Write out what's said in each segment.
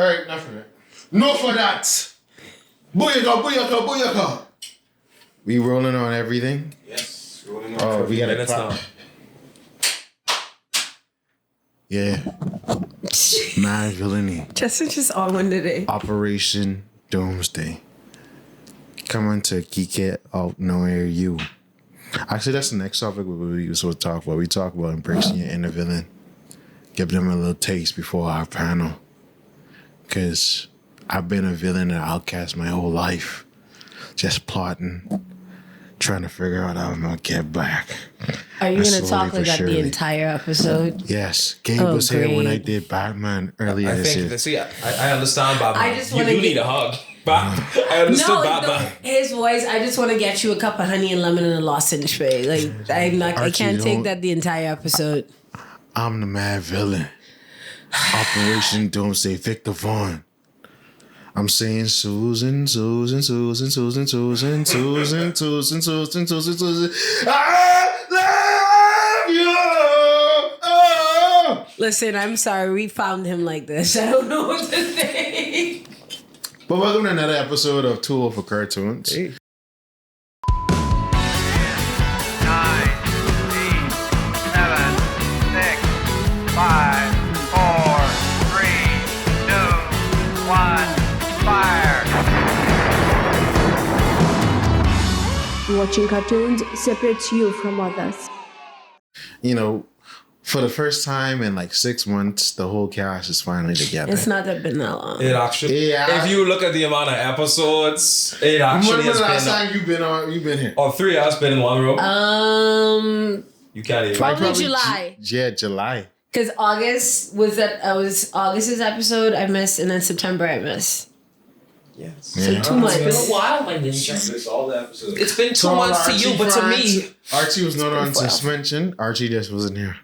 Alright, enough of that. No for that. Booyaka, booyaka, booyaka. We rolling on everything? Yes. Rolling on. Oh, we got a now. Yeah. Mad villainy. Justin's just on one today. Operation Doomsday. Coming to Geek It Out Nowhere You. Actually, that's the next topic we were supposed to talk about. We talk about embracing your inner villain. Give them a little taste before our panel. Because I've been a villain and outcast my whole life. Just plotting. Trying to figure out how I'm going to get back. Are you going to Slowly talk but like that the surely. entire episode? Yes. Gabe was here when I great. did Batman earlier I this think, year. see, I understand Batman. I just wanna you do get- need a hug. I understood No, Batman. his voice. I just want to get you a cup of honey and lemon and a lozenge tray. Like I Archie, can't take don't- that the entire episode. I'm the mad villain. Operation Doomsday, Victor Vaughn. I'm saying Susan, Susan, Susan, Susan, Susan, Susan, Susan, Susan, Susan, Susan. I love you. Oh. Listen, I'm sorry. We found him like this. I don't know what to think. But welcome to another episode of Tool for Cartoons. Hey. 9, 8, 7, 6, 5, 4, 3, 2, 1, fire. Watching cartoons separates you from others. You know, for the first time in like 6 months, the whole cast is finally together. It's not that been that long. It actually, Yeah. if you look at the amount of episodes, it actually When was has the last been. time you've been here? Or 3 hours been in one room. You can't even. Probably July. July. Because August was August's episode I missed, and then September I missed. Yes. So Yeah. 2 months. It's been a while, my ninja. Miss all the episodes. It's been 2 So months to Archie you, but to fans, me. Archie was not on been 12. suspension. Archie just wasn't here.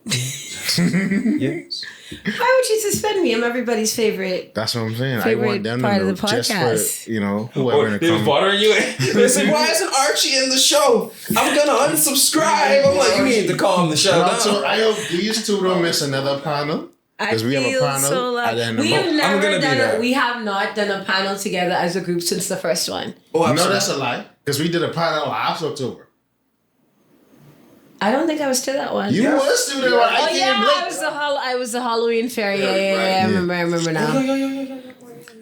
Yes. Why would you suspend me? I'm everybody's favorite. That's what I'm saying. I Favorite want them to part know of the just podcast. for, whoever in the They was comments. bothering you. They said, "Why isn't Archie in the show? I'm gonna unsubscribe." I'm like, "You need to calm the show So down." I hope these two don't miss another panel. Because we have a panel. so at the end of we the have month. I'm never gonna be done there. we have not done a panel together as a group since the first one. Oh, No, absolutely. that's a lie. Because we did a panel last October. I don't think I was to that one. You Yes. was to the one. I Oh came yeah, late. I was the Halloween fairy. Yeah, right. I remember now.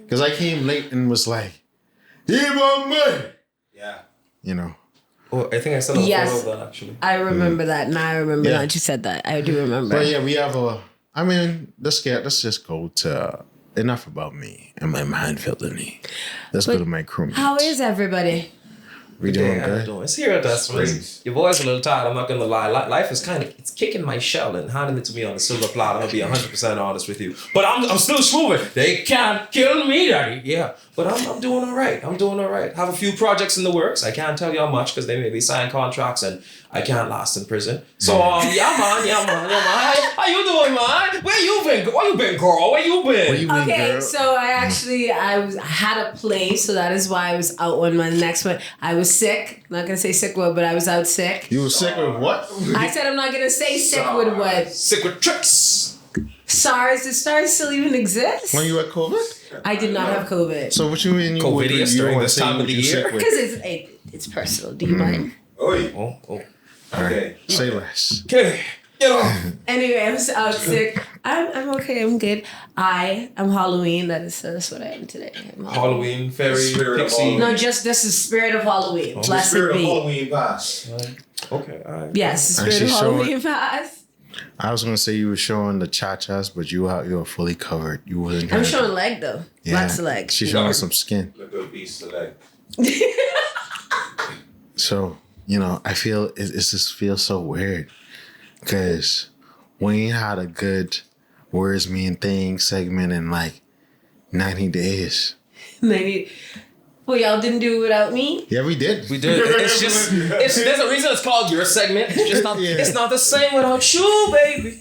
Because I came late and was like, he want me. Yeah. You know. Oh, I think I said a Yes. photo of that actually. I remember that. Now I remember Yeah. that you said that. I do remember. But yeah, we have let's just go to enough about me and my mind villainy. Let's go But to my crew. How is everybody? We doing Yeah, good? it's here. That's Great. your boy's a little tired. I'm not gonna lie. Life is it's kicking my shell and handing it to me on a silver platter. I'm gonna be 100% honest with you. But I'm still smoothing. They can't kill me, daddy. Yeah, but I'm doing all right. I'm doing all right. Have a few projects in the works. I can't tell you how much because they may be signed contracts and I can't last in prison. So yeah, man. How you doing, man? Where you been? Where you been, girl? Where you been? Where you been, Okay, girl? so I had a play, so that is why I was out on my next one. I was sick. Not gonna say sick with, but I was out sick. You were sick with what? I said I'm not gonna say sick with what. Sick with tricks. SARS. Does SARS still even exist? When you had COVID? I did not have COVID. So what you mean you Covidious you during wanna this say time what of the you year? sick with? Because it's personal. Do you mind? Oi. Oh. Okay. Say less. Okay. Get off. Anyway, I was out sick. I'm okay. I'm good. I am Halloween. That's what I am today. I'm Halloween, fairy, Spirit of pixie. Halloween. No, just this is spirit of Halloween. Blessed Spirit of be. Halloween pass. Okay, all right. Yes, the And spirit of she's showing- Halloween pass. I was gonna say you were showing the cha-chas, but you were fully covered. You wasn't. I'm having- showing leg though. Lots of leg. She's showing some skin. Look at piece of leg. So, I feel it just feels so weird because we ain't had a good words mean things segment in like 90 days. Maybe. Well, y'all didn't do it without me. Yeah, we did. We did. It's just. There's a reason it's called your segment. It's just not. Yeah. It's not the same without you, baby.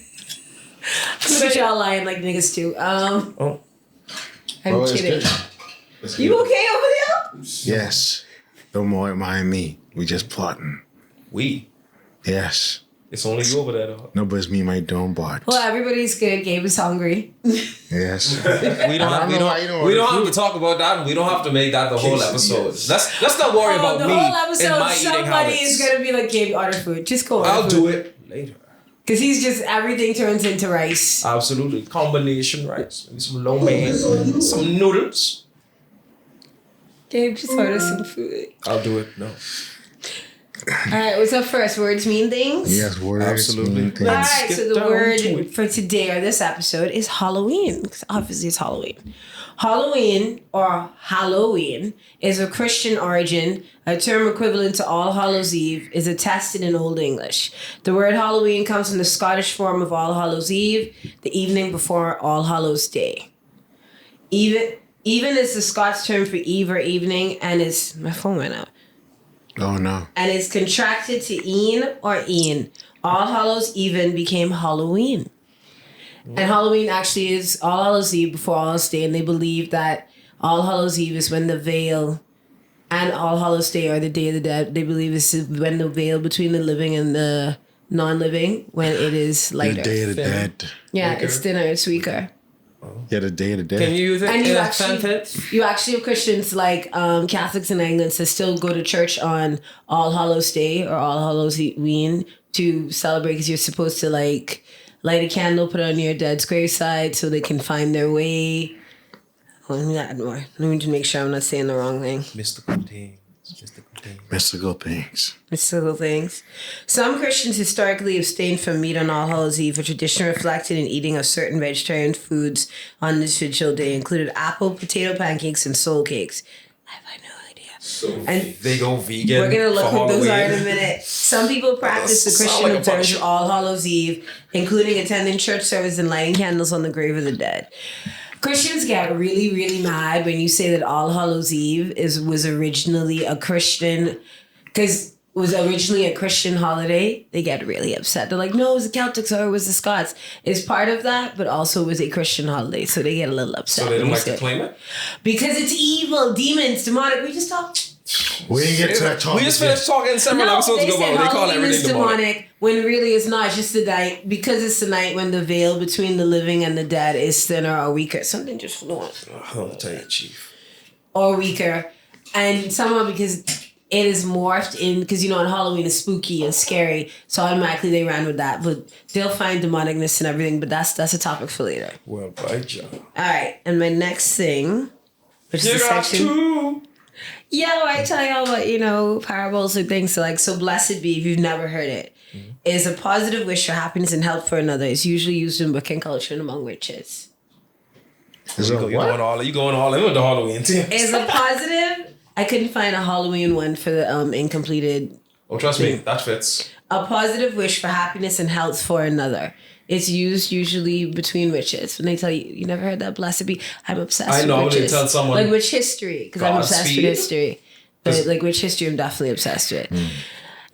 Look at y'all lying like niggas too. Oh. I'm Oh, it's kidding. good. Let's You get it. okay over Yes. No more mind me. We just plotting. We. Yes. It's only you over there, though. No, but it's me, my dome bot. Well, everybody's good. Gabe is hungry. Yes. We don't have to talk about that, and we don't have to make that the whole episode. Let's not worry about the me whole and episode, my eating somebody habits. is gonna be like, Gabe, order food. Just go order I'll food. do it later. Because he's just, everything turns into rice. Absolutely. Combination rice. Maybe some lo mein, some noodles. Gabe, just order some food. I'll do it. No. All right, what's up first? Words mean things? Yes, words. Absolutely. mean things. All right, so Skip the down word to it. for today or this episode is Halloween. Because obviously it's Halloween. Halloween or Halloween is a Christian origin. A term equivalent to All Hallows Eve is attested in Old English. The word Halloween comes from the Scottish form of All Hallows Eve, the evening before All Hallows Day. Even is the Scots term for eve or evening, and is my phone went out. Oh no. And it's contracted to een or een. All Hallows Even became Halloween. And Halloween actually is All Hallows Eve before All Hallows Day, and they believe that All Hallows Eve is when the veil, and All Hallows Day or the Day of the Dead, they believe this is when the veil between the living and the non-living, when it is lighter. The Day of the Dead. Yeah, Weaker. it's thinner, it's weaker. Yeah, the Day of the Dead. Can you use it And in you a actually, sentence? you actually have Christians like Catholics and Anglicans that still go to church on All Hallows Day or All Hallows Eve to celebrate, because you're supposed to like light a candle, put it on your dead's graveside so they can find their way. Let me add more. Let me just make sure I'm not saying the wrong thing. Mystical things. Mystical things. Mystical things. Mystical things. Some Christians historically abstained from meat on All Hallows Eve, a tradition reflected in eating of certain vegetarian foods on this vigil day, included apple, potato pancakes, and soul cakes. I have no idea. So And They go vegan. we're gonna look for what those are in a Halloween. minute. Some people practice the Sound Christian like a observance bunch. of All Hallows Eve, including attending church service and lighting candles on the grave of the dead. Christians get really, really mad when you say that All Hallows Eve was originally a Christian, because it was originally a Christian holiday. They get really upset. They're like, no, it was the Celtics or it was the Scots. It's part of that, but also was a Christian holiday. So they get a little upset. So they when don't you like say to it. claim it? Because it's evil, demons, demonic. We just talk. We didn't get to that topic. We just finished talking several No, episodes they ago said about they call Halloween is everything demonic. demonic, when really it's not. It's just the night, because it's the night when the veil between the living and the dead is thinner or weaker. Something just flew on. I'll tell you, Chief. Or weaker. And somehow because it is morphed in, because you know, on Halloween is spooky and scary, so automatically they ran with that. But they'll find demonicness and everything, but that's a topic for later. Well, by job. Alright, and my next thing, which is You the got section. two. Yeah, I tell y'all about, parables or things. So blessed be, if you've never heard it, is a positive wish for happiness and help for another. It's usually used in Wiccan culture and among witches. Is it You going all in with the Halloween too. Is a positive. I couldn't find a Halloween one for the incompleted. Oh, trust me, that fits. A positive wish for happiness and health for another. It's used usually between witches. When they tell you, you never heard that, blessed be. I'm obsessed I know, with they witches. tell someone, Like witch history, because I'm obsessed with Godspeed. history. But like witch history, I'm definitely obsessed with.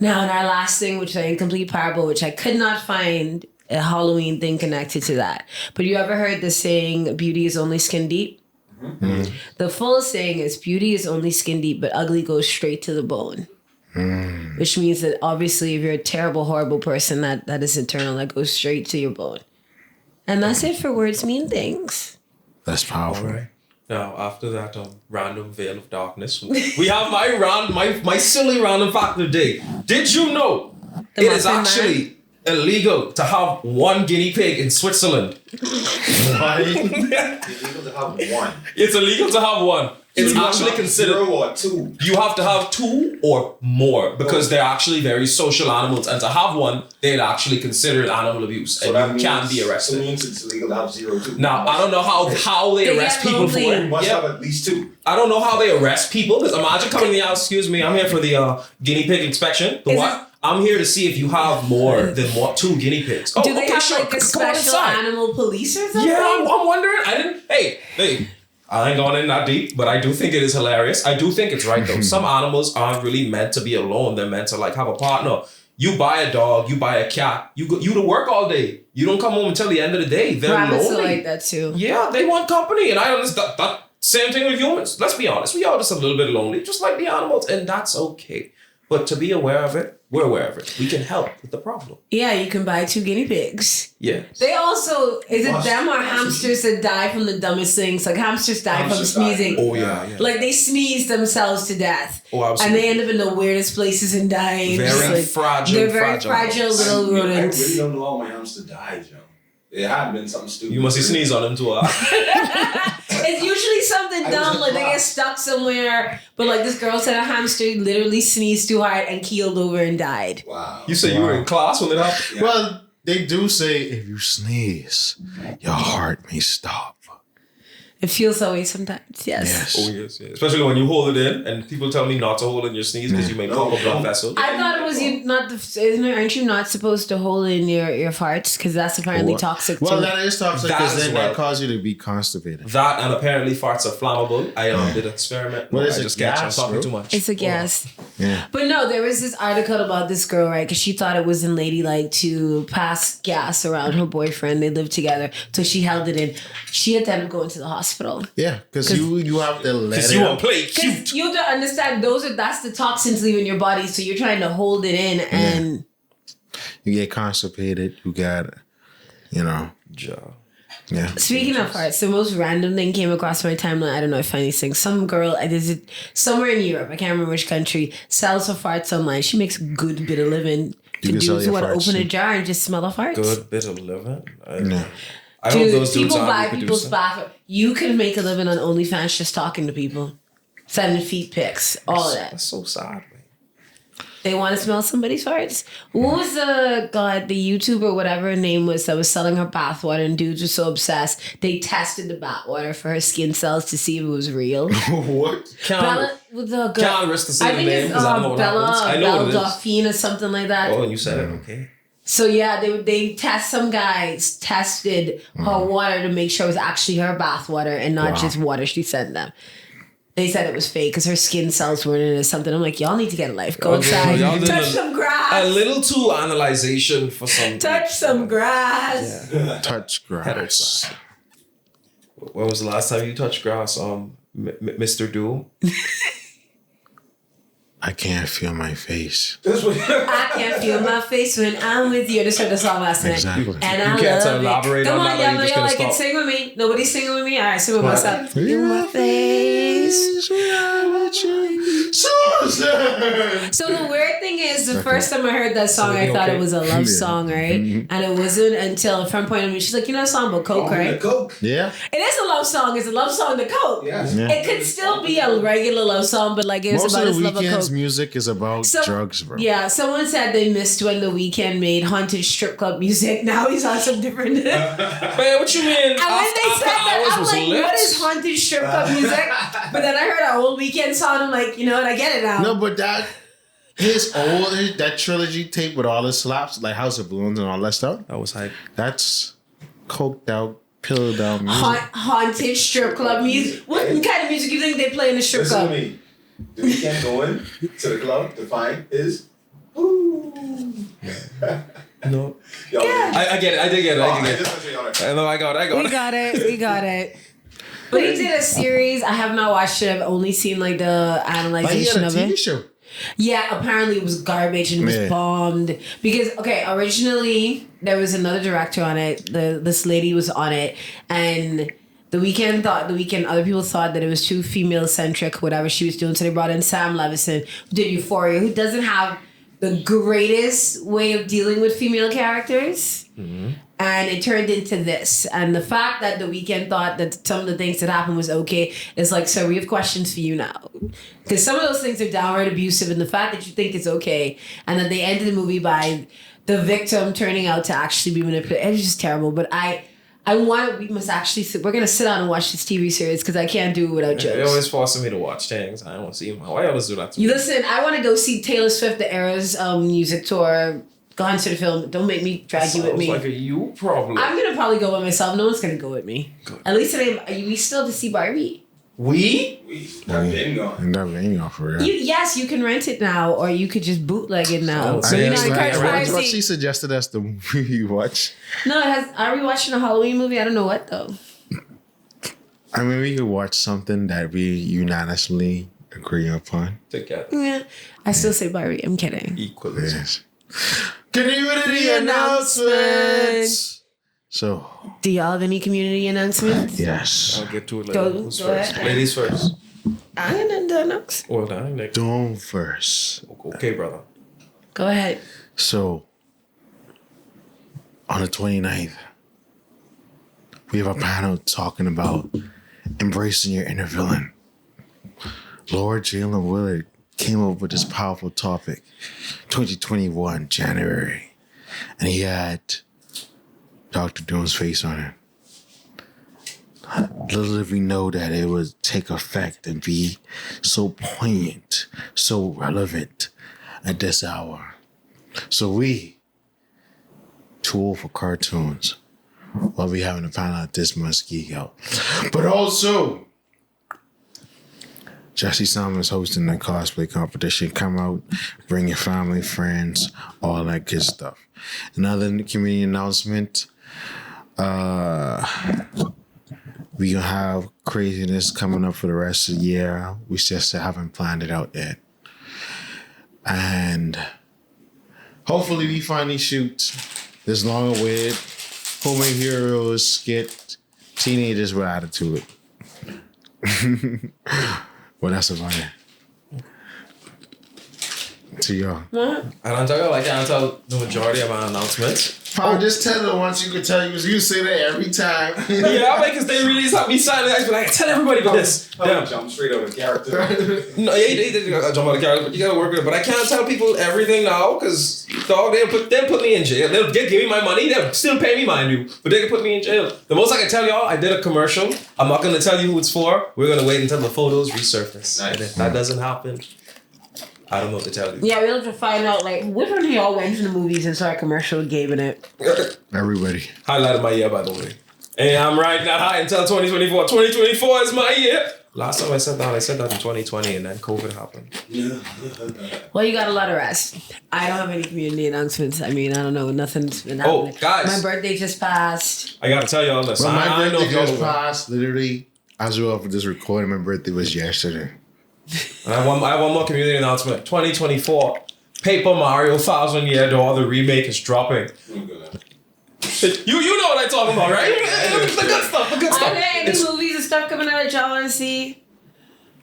Now, and our last thing, which is an incomplete parable, which I could not find a Halloween thing connected to that. But you ever heard the saying, beauty is only skin deep? The full saying is, beauty is only skin deep, but ugly goes straight to the bone. Which means that obviously if you're a terrible, horrible person, that is eternal. That goes straight to your bone. And that's it for words mean things. That's powerful. Alright. Now, after that random veil of darkness, we have my silly random fact of the day. Did you know it is Muffin actually illegal to have one guinea pig in Switzerland? it's illegal to have one. It's illegal to have one. It's You actually have considered. 0 or 2. You have to have 2 or more because they're actually very social animals, and to have one, they'd actually consider it animal abuse, So and that you means, can be So arrested. means it's illegal to have 0 too. Now, I don't know how they They arrest get people for lonely. it. Must Yeah. have at least 2. I don't know how they arrest people. Because imagine coming in the house, excuse me, I'm here for the guinea pig inspection. The Is what? I'm here to see if you have more than 2 guinea pigs. Oh, Do they okay, have sure. like a Come on special inside. animal police or something? Yeah, I'm wondering. Hey, I ain't going in that deep, but I do think it is hilarious. I do think it's right though. Some animals aren't really meant to be alone. They're meant to like have a partner. You buy a dog, you buy a cat, you to work all day. You don't come home until the end of the day. They're Rabbits are lonely. like that too. Yeah, they want company, and I understand that same thing with humans. Let's be honest, we are just a little bit lonely, just like the animals, and that's okay. But to be aware of it, we're aware of it. We can help with the problem. Yeah, you can buy 2 guinea pigs. Yeah. They also, is it Must- them or hamsters that die from the dumbest things? Like hamsters die Hamsters from die. sneezing. Oh yeah. Like they sneeze themselves to death. Oh, And absolutely. they end up in the weirdest places and dying. Very Just like- fragile. They're very fragile little I rodents. really don't know how my hamster died, Joe. It had been something stupid. You must sneeze on them too. It's usually something I dumb, was like they get surprised. stuck somewhere. But like this girl said a hamster literally sneezed too hard and keeled over and died. Wow. You said you were in class when it happened. Yeah. Well, they do say if you sneeze, your heart may stop. It feels that way sometimes, yes. Oh yes, yeah. Especially when you hold it in, and people tell me not to hold in your sneeze because you may No, pop a blood no. vessel. I thought it was you not aren't you not supposed to hold in your farts because that's apparently Well- toxic Well, too. that is toxic That because as then well. that causes you to be constipated. That and apparently farts are flammable. I did an experiment. What is I it, just catch I'm gas, talking bro? too much. It's a gas. Yeah. But no, there was this article about this girl, right? Because she thought it wasn't ladylike to pass gas around her boyfriend. They lived together. So she held it in. She had to end up going to the hospital. Yeah, because you have to let Because it you out. want to play Because cute. you have to understand that's the toxins leaving your body. So you're trying to hold it in and You get constipated. You got, yeah. Speaking of farts, the most random thing came across my timeline. I don't know if I find these things. Some girl, is it somewhere in Europe, I can't remember which country, sells her farts online. She makes a good bit of living. You To can sell dudes your who want to farts, open a too. jar and just smell the farts. Good bit of living. Yeah. I hope Dude, those dudes people are buy people's reproducing. bathroom. You can make a living on OnlyFans just talking to people. Sending feet pics, all of that. That's so sad, man. They want to smell somebody's farts. What was the YouTuber, whatever her name was, that was selling her bathwater, and dudes were so obsessed they tested the bathwater for her skin cells to see if it was real. What? Bella, with the girl, Can't risk the I same think name it's because I don't know what happens. I know what it is. Dauphine or something like that. Oh, and you said it, okay. So yeah, some guys tested her water to make sure it was actually her bathwater and not Wow. just water she sent them. They said it was fake because her skin cells weren't in it or something. I'm like, y'all need to get a life. Go outside, y'all did touch a- some grass. A little too analyzation for some. Touch some grass. Touch grass. When was the last time you touched grass, Mr. Doom? I can't feel my face. That's what. I can't feel my face when I'm with you. I just heard the song last night. Exactly. And I You can't love elaborate it. Come on on, that, or you y'all know just y'all gonna like it. stop? Sing with me. Nobody's singing with me. All right, sing with myself. Feel my face. Susan! So the weird thing is, the first time I heard that song, I Everything thought okay? it was a love song, right? And it wasn't until a friend pointed me. She's like, you know a song about Coke, right? Coke. Yeah. It is a love song. It's a love song to Coke. Yes. Yeah. It could still be a regular love song, but like it was Most about of his the love of weekend's Coke. music is about So- drugs, bro. Yeah, someone said they missed when The Weeknd made haunted strip club music. Now he's on some different. And when Man, what you mean? they said that, I'm like, what is haunted strip club music? But then I heard an old Weekend song. I'm like, you know what? I get it now. No, but that that trilogy tape with all the slaps, like House of Balloons and all that stuff, That was hype. that's coked out, pilled out music. Haunted strip club music. What kind of music you think they play in the strip Listen to club? me. The weekend going to the club to find is. Ooh. No. Y'all Yeah. I get it. I did get it. Oh, I I did get just want to y'all it. I know. I got it. We got it. We got it. But he did a series. I have not watched it. I've only seen like the Like he had analyzation a of TV it. show. Yeah, apparently it was garbage and it was Yeah. bombed. Because originally there was another director on it. This lady was on it, and other people thought that it was too female centric, whatever she was doing. So they brought in Sam Levinson, who did Euphoria, who doesn't have the greatest way of dealing with female characters. And it turned into this. And the fact that The Weeknd thought that some of the things that happened was okay is like, so we have questions for you now. Because some of those things are downright abusive, and the fact that you think it's okay, and that they ended the movie by the victim turning out to actually be manipulated, it's just terrible. But we must actually we're going to sit down and watch this TV series because I can't do it without They jokes. always forcing me to watch things. I don't want to see them. Why you always do that to You me? listen, I want to go see Taylor Swift, the Eras music tour. Gone to the film. Don't make me drag you with Sounds me. like a you problem. I'm gonna probably go by myself. No one's gonna go with me. Good. At least today, we still have to see Barbie. We? We have been gone. And that ain't off for real. Yes, you can rent it now, or you could just bootleg it now. Oh, So I you know, guess encourage right. What she piracy. suggested as the movie you watch. No, it has. Are we watching a Halloween movie? I don't know what though. I mean, we could watch something that we unanimously agree upon. Together. Yeah. I still say Barbie. I'm kidding. Equally. Yes. Community announcements. So, Do y'all have any community announcements? yes. I'll get to it later. Go- Who's go first? ahead. Ladies first. I'm gonna do next. Well done, Nick. Dawn first. Okay, brother. Go ahead. So, on the 29th, we have a panel talking about embracing your inner villain. Lord Jalen Willard came up with this powerful topic, 2021, January. And he had Dr. Doom's face on it. Little did we know that it would take effect and be so poignant, so relevant at this hour. So we, too old for cartoons, will be having a panel at this month's Geek Out. But also, Jesse Simon's hosting the cosplay competition. Come out, bring your family, friends, all that good stuff. Another community announcement, we gonna have craziness coming up for the rest of the year. We just haven't planned it out yet. And hopefully we finally shoot this long-awaited Homemade Heroes skit, Teenagers with Attitude. Well, that's about it. To y'all. I don't tell you, like, I don't tell the majority of my announcements. Paul, just tell her once you can tell you say that every time. Yeah, I'll make us they release me silent. I be like, tell everybody about this. Damn. Jump straight over character. No, yeah, they jump on the character, but you gotta work with it. But I can't tell people everything now, because dog, they'll put me in jail. They'll give me my money. They'll still pay me, mind you, but they can put me in jail. The most I can tell y'all, I did a commercial. I'm not gonna tell you who it's for. We're gonna wait until the photos resurface. Nice. And if that doesn't happen, I don't know what to tell you. Yeah, we'll have to find out, like, which one of y'all went to the movies and saw a commercial gave in it. Everybody. Highlight of my year, by the way. And I'm riding that high until 2024. 2024 is my year. Last time I said that in 2020, and then COVID happened. Well, you got a lot of rest. I don't have any community announcements. I mean, I don't know. Nothing's been happening. Guys. My birthday just passed. I gotta tell y'all this. Well, my I know birthday if y'all just know. passed. Literally, as well for this recording, my birthday was yesterday. I have one more community announcement. 2024, Paper Mario 1000 Year Door, the remake is dropping. You know what I'm talking about, right? The good stuff, the good Are stuff. there any movies and stuff coming out that y'all want to see?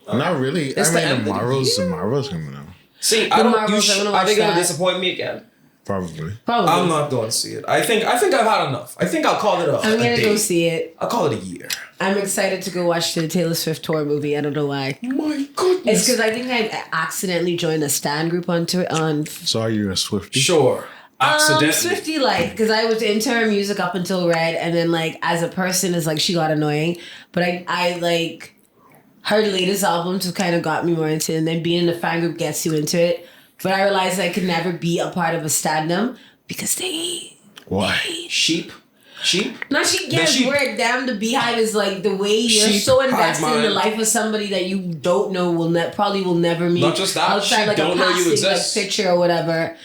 Not really. It's I the mean, end of the the Marvels coming out. See, The Marvels, I wanna are watch they gonna that. disappoint me again? Probably. Probably. I'm not going to see it. I think I've had enough. I think I'll call it I'm a gonna day. go see it. I'll call it a year. I'm excited to go watch the Taylor Swift tour movie. I don't know why. My goodness. It's because I think I accidentally joined a stan group on So are you a Swiftie? Sure. Accidentally. Swiftie like because I was into her music up until Red, and then like as a person, it's like she got annoying. But I like her latest albums have kind of got me more into it, and then being in the fan group gets you into it. But I realized I could never be a part of a standum because they Why? Sheep. No, she gets sheep. word. Damn, the Beehive is like the way you're Sheep, so invested hive in the mind. life of somebody that you don't know probably will never meet. Not just that, outside she like don't a know you passing exist. like picture or whatever.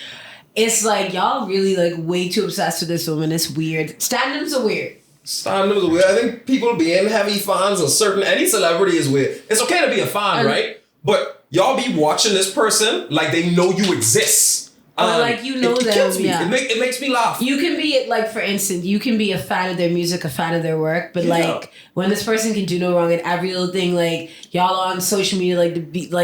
It's like y'all really like way too obsessed with this woman. It's weird. Stand-ups are weird. Stand-up is weird. I think people being heavy fans of any celebrity is weird. It's okay to be a fan, right? But y'all be watching this person like they know you exist. Or like you know it them, kills me. yeah. It makes me laugh. You can be like, for instance, you can be a fan of their music, a fan of their work, but like when this person can do no wrong in every little thing, like y'all on social media, like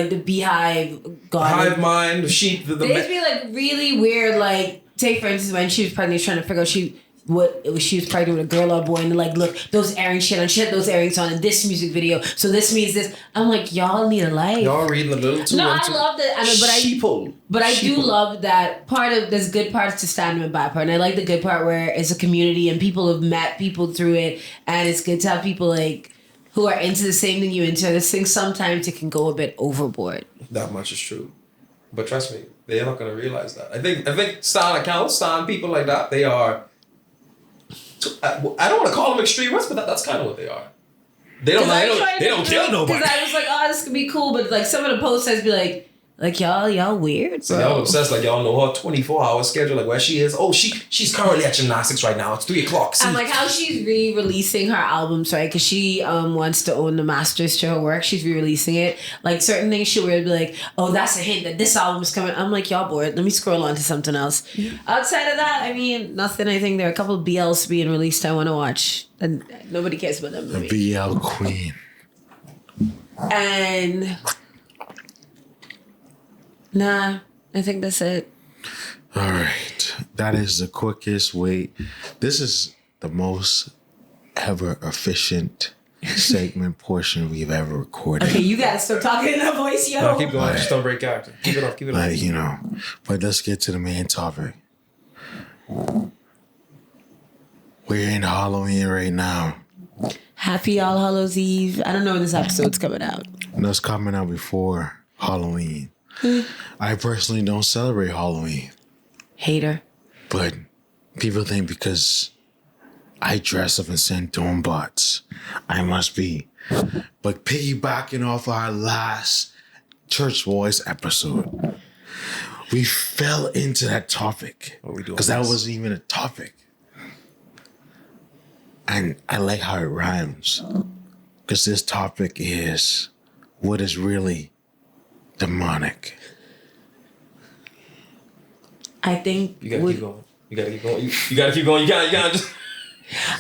the Beehive, God, Hive mind, sheep. they just be like really weird. Like, take for instance when she was pregnant, trying to figure out she was pregnant with a girl or a boy, and they're like, look, those earrings shit on, she had those earrings on in this music video, so this means this. I'm like, y'all need a life. Y'all reading a little too No, I into love that. sheeple. But I do Sheeple. love that there's good parts to stand and bad part. And I like the good part where it's a community and people have met people through it. And it's good to have people like who are into the same thing you into. This thing sometimes it can go a bit overboard. That much is true. But trust me, they're not going to realize that. I think stan accounts, stan people like that, they are... I don't want to call them extremists, but that's kind of what they are. They don't kill nobody. Because I was like, oh, this could be cool. But like some of the posts I'd be like, Like y'all weird, So bro. y'all obsessed like y'all know her 24-hour schedule, like where she is. Oh, she's currently at gymnastics right now. It's 3:00. See? And like how she's re-releasing her albums, right? Because she wants to own the masters to her work. She's re-releasing it. Like certain things she would be like, oh, that's a hint that this album's coming. I'm like, y'all bored. Let me scroll on to something else. Outside of that, I mean, nothing. I think there are a couple of BLs being released I want to watch. And nobody cares about them. The BL Queen. And nah, I think that's it. All right. That is the quickest way. This is the most ever efficient segment portion we've ever recorded. Okay, you gotta stop talking in that voice, yo. No, keep going. Just don't break character. Keep it up. Keep it up. Like, you know, but let's get to the main topic. We're in Halloween right now. Happy All Hallows Eve. I don't know when this episode's coming out. And that's coming out before Halloween. I personally don't celebrate Halloween, Hater. but people think because I dress up and send doom bots, I must be. But piggybacking off our last Church Boys episode, we fell into that topic What we doing because that next? wasn't even a topic. And I like how it rhymes because this topic is what is really demonic. I think You gotta keep going. You gotta keep going. You gotta keep going. You gotta just.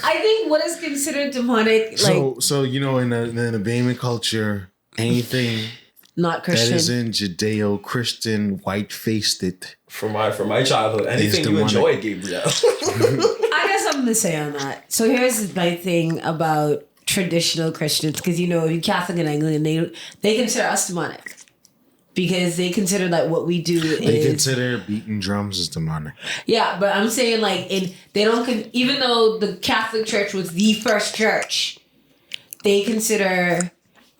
I think what is considered demonic, like So you know, in the Bama culture, anything not that is Christian. in Judeo-Christian, white-faced it. From my childhood, anything you demonic. enjoy, Gabriel. I got something to say on that. So here's my thing about traditional Christians, because you know, Catholic and Anglican, they consider us demonic. Because they consider that what we do They is consider beating drums as demonic. yeah, but I'm saying like they don't even though the Catholic Church was the first church, they consider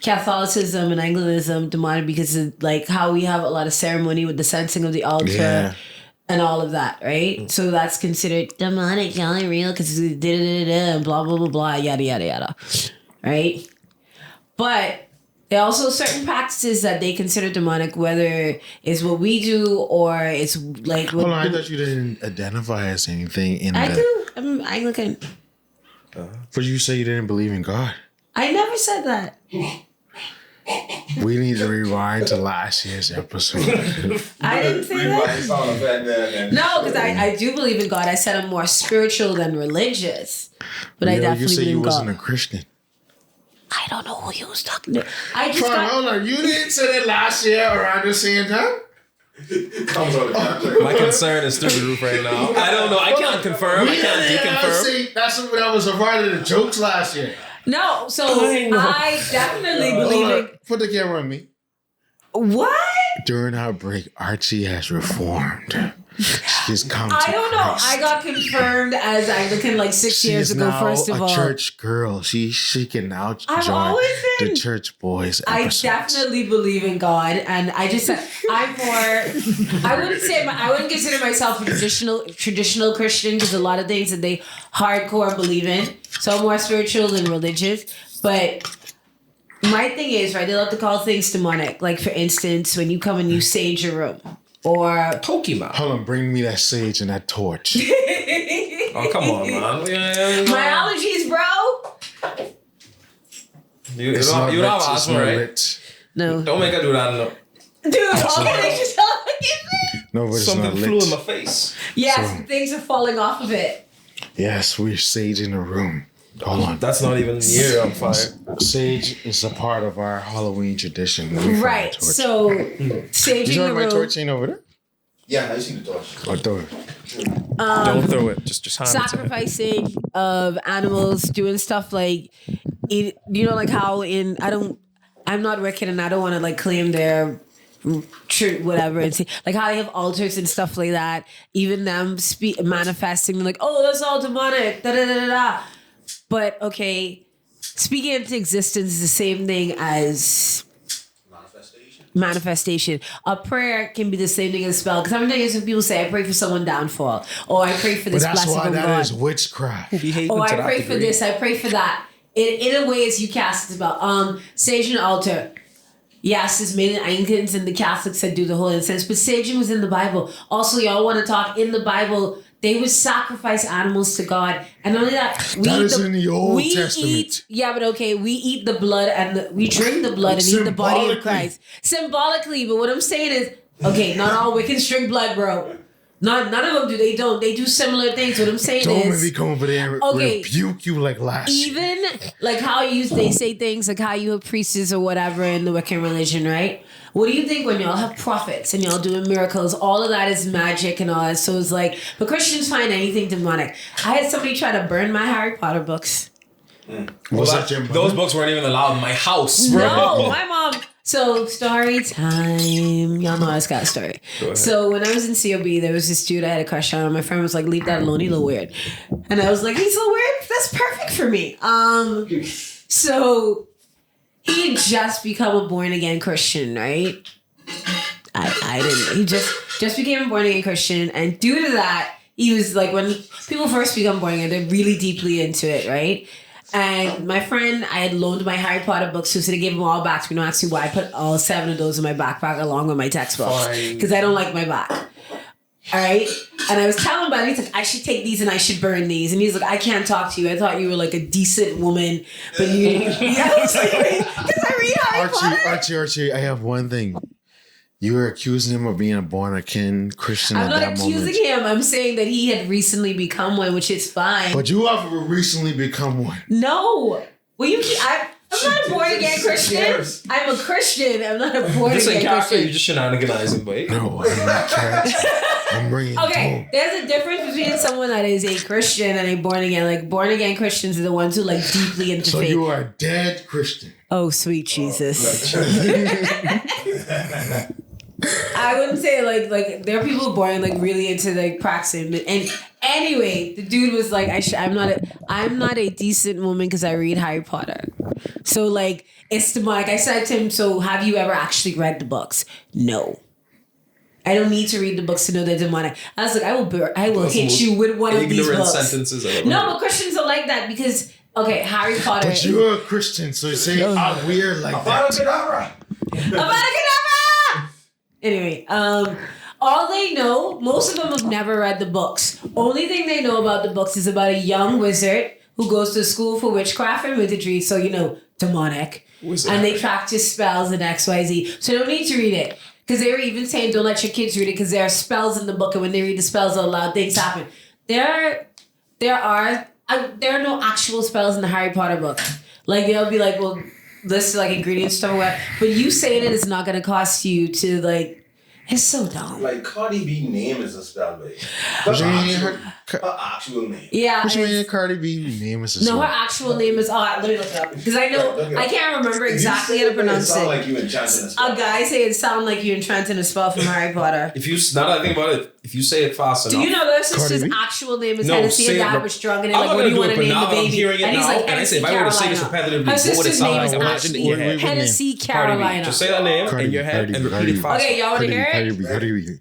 Catholicism and Anglicanism demonic because of like how we have a lot of ceremony with the censing of the altar Yeah. and all of that, right? So that's considered demonic, y'all ain't real because and blah blah blah blah yada yada yada, right? But there are also certain practices that they consider demonic, whether it's what we do or it's like what Hold on, I thought you didn't identify as anything in I the. do. I'm Anglican. But you say you didn't believe in God. I never said that. We need to rewind to last year's episode. I didn't say that. Rewind sound effect there, and No, because I do believe in God. I said I'm more spiritual than religious, but I You definitely said believe you in wasn't a God. Christian. I don't know who you was talking to. I just Fine, got. hold on. You didn't say that last year around the same time? comes on the contract. My concern is through the roof right now. I don't know. I can't confirm. I can't deconfirm. See, that was a part of the jokes last year. No, so I know. I definitely believe Hold in. on. Put the camera on me. What? During our break, Archie has reformed. She's come to I don't know. Christ. I got confirmed as Anglican like 6 She years is ago. now First of a all, church girl. She can now I've join always the been. Church Boys I episodes. definitely believe in God, and I just I'm more. I wouldn't consider myself a traditional Christian because a lot of things that they hardcore believe in. So I'm more spiritual than religious. But my thing is, right? They love to call things demonic. Like for instance, when you come and you sage your room, or Pokemon. Hold on, bring me that sage and that torch. Oh, come on, man. my allergies, bro. You It's don't not have lit, it's asthma, not right? lit. No, Don't make her do that. No. dude. Okay, just No, but it's Something not flew in my lit. face. yes, So- things are falling off of it. Yes, we're saging the room. Hold on. That's not even near on fire. Sage is a part of our Halloween tradition. We find Right. a torch. So You saging know the my room. torch ain't over there? Yeah, I see the torch. Or throw it. Don't throw it. Just hand it to him. Sacrificing of animals, doing stuff like it, you know, like how I'm not wicked and I don't want to like claim their truth, whatever, and see like how they have altars and stuff like that. Even them manifesting, like, oh, that's all demonic, da da da da da. But okay, speaking into existence is the same thing as manifestation. A prayer can be the same thing as a spell. Because how many times when people say, I pray for someone downfall, or I pray for But this that's blessing why from that God. is witchcraft. Behaving Oh, to I that pray for degree. this, I pray for that. In a way, as you cast the spell. Sage and altar. Yes, it's made in Anglicans and the Catholics that do the whole incense, but saging was in the Bible. Also, y'all want to talk in the Bible, they would sacrifice animals to God. And not only that, That is in the Old Testament. we eat the blood and we drink the blood and eat the body of Symbolically. Christ. Symbolically, but what I'm saying is, okay, not all Wiccans drink blood, bro. None of them do. They don't. They do similar things. What I'm saying Don't is, maybe come over there and Okay. rebuke you like last year. even like how they say things like how you have priests or whatever in the Wiccan religion, right? What do you think when y'all have prophets and y'all doing miracles? All of that is magic and all that. So it's like, but Christians find anything demonic. I had somebody try to burn my Harry Potter books. Was that your mother? Those books weren't even allowed in my house, bro. No, my mom. So story time. Y'all know I just got a story. So when I was in COB, there was this dude I had a crush on. And my friend was like, "Leave that alone. He's a little weird." And I was like, "He's a little weird. That's perfect for me." So he had just become a born again Christian, right? I didn't. He just became a born again Christian, and due to that, he was like, when people first become born again, they're really deeply into it, right? And my friend, I had loaned my Harry Potter books to, so they gave them all back to me. No, actually, why I put all 7 of those in my backpack along with my textbooks because I don't like my back. All right, and I was telling him about it. He's like, "I should take these and I should burn these." And he's like, "I can't talk to you. I thought you were like a decent woman, but you." Yeah, I was like, because I read Harry Potter. Archie, I have one thing. You were accusing him of being a born again Christian I'm at not that accusing moment. him. I'm saying that he had recently become one, which is fine. But you have recently become one. No. Well, I'm not a born again Christian. cares? I'm a Christian. I'm not a born This ain't again character. You Christian. just shenaniganizing, boy. No, I'm not cat. I'm bringing Okay, there's a difference between someone that is a Christian and a born again. Like born again Christians are the ones who like deeply into So faith. you are a dead Christian. Oh, sweet Jesus. I wouldn't say like there are people born like really into like practicing. And anyway, the dude was like, I'm not a decent woman because I read Harry Potter. So like it's demonic. I said to him, "So have you ever actually read the books?" No. I don't need to read the books to know they're demonic. I was like, I will That's the hit most you with one of these ignorant books. sentences I've ever No, heard. but Christians are like that because Harry Potter. But you're a Christian, so you say I'm weird like that. Abracadabra. Abracadabra! Anyway, all they know, most of them have never read the books. Only thing they know about the books is about a young wizard who goes to school for witchcraft and wizardry, so demonic. Wizard. And they practice spells and XYZ. So they don't need to read it. Because they were even saying don't let your kids read it because there are spells in the book, and when they read the spells out loud, things happen. There are no actual spells in the Harry Potter book. Like they'll be like, well, list like ingredients stuff, whatever. But you saying it is not going to cost you to like. It's so dumb. Like Cardi B name is a spell, babe. What you mean Her actual name. Yeah. What you it's- mean Cardi B name is a No, her song? actual name is. Let me look it up because I know Look it up. I can't remember If you exactly say how to it, pronounce sound it. like you enchanting a spell. A guy say it sound like you enchanting a spell from Harry Potter. If you now that I think about it, if you say it fast Do enough, you know their sister's Cardi B? actual name is No, Hennessy say and it dad rep- was drunk and I'm they're not like, what do you gonna want do to it, name but the now that I'm baby? hearing it And he's now, like, and I Hennessy say if I were to say this Carolina. repetitively, Her what would it sister's sound name like? is Imagine the actually word. Wait, Hennessy Cardi B. Carolina. Just say that name Cardi in B, your head Cardi and B, repeat Cardi it B. fast. Okay, y'all want to hear it? Cardi B.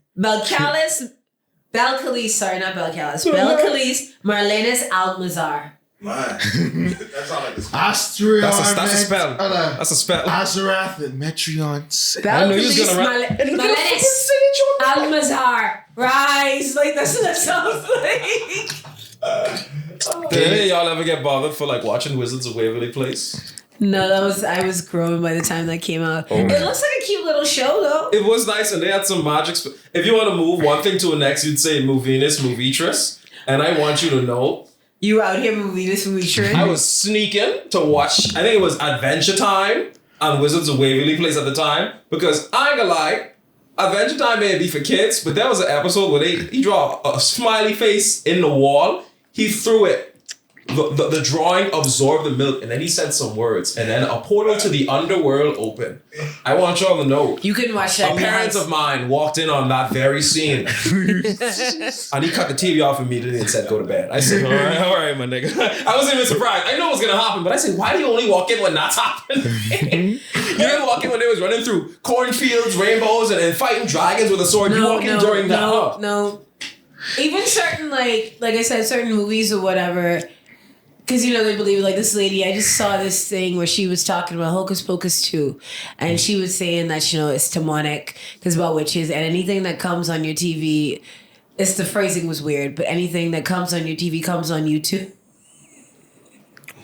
Belcalis, sorry, not Belcalis. Belcalis Marlenis Almazar. Man, that sounds like a spell. Astrion. That's a spell. That's a spell. Azarath and Metreon. I knew he was Belcalis gonna rap. Marlenis Almazar. Rise. Like, that's what that sounds like. Did any of y'all ever get bothered for like watching Wizards of Waverly Place? No, I was grown by the time that came out. Oh. It looks like a cute little show, though. It was nice, and they had some magic. If you want to move one thing to the next, you'd say move Venus, move Etris. And I want you to know, You out here moving this movie trend. I was sneaking to watch, I think it was Adventure Time and Wizards of Waverly Place at the time, because I ain't gonna lie, Adventure Time may be for kids, but there was an episode where he draw a smiley face in the wall, he threw it, the drawing absorbed the milk, and then he said some words, and then a portal to the underworld opened. I want y'all to know, You couldn't watch that. a parent of mine walked in on that very scene, and he cut the TV off immediately and said, "Go to bed." I said, all right, my nigga. I wasn't even surprised. I know what's gonna happen, but I said, why do you only walk in when that's happening? You didn't walk in when they was running through cornfields, rainbows, and fighting dragons with a sword. You walk in during that. No. Even certain like I said, certain movies or whatever. because they believe like this lady. I just saw this thing where she was talking about Hocus Pocus 2, and she was saying that it's demonic because about witches and anything that comes on your TV. The phrasing was weird, but anything that comes on your TV comes on YouTube.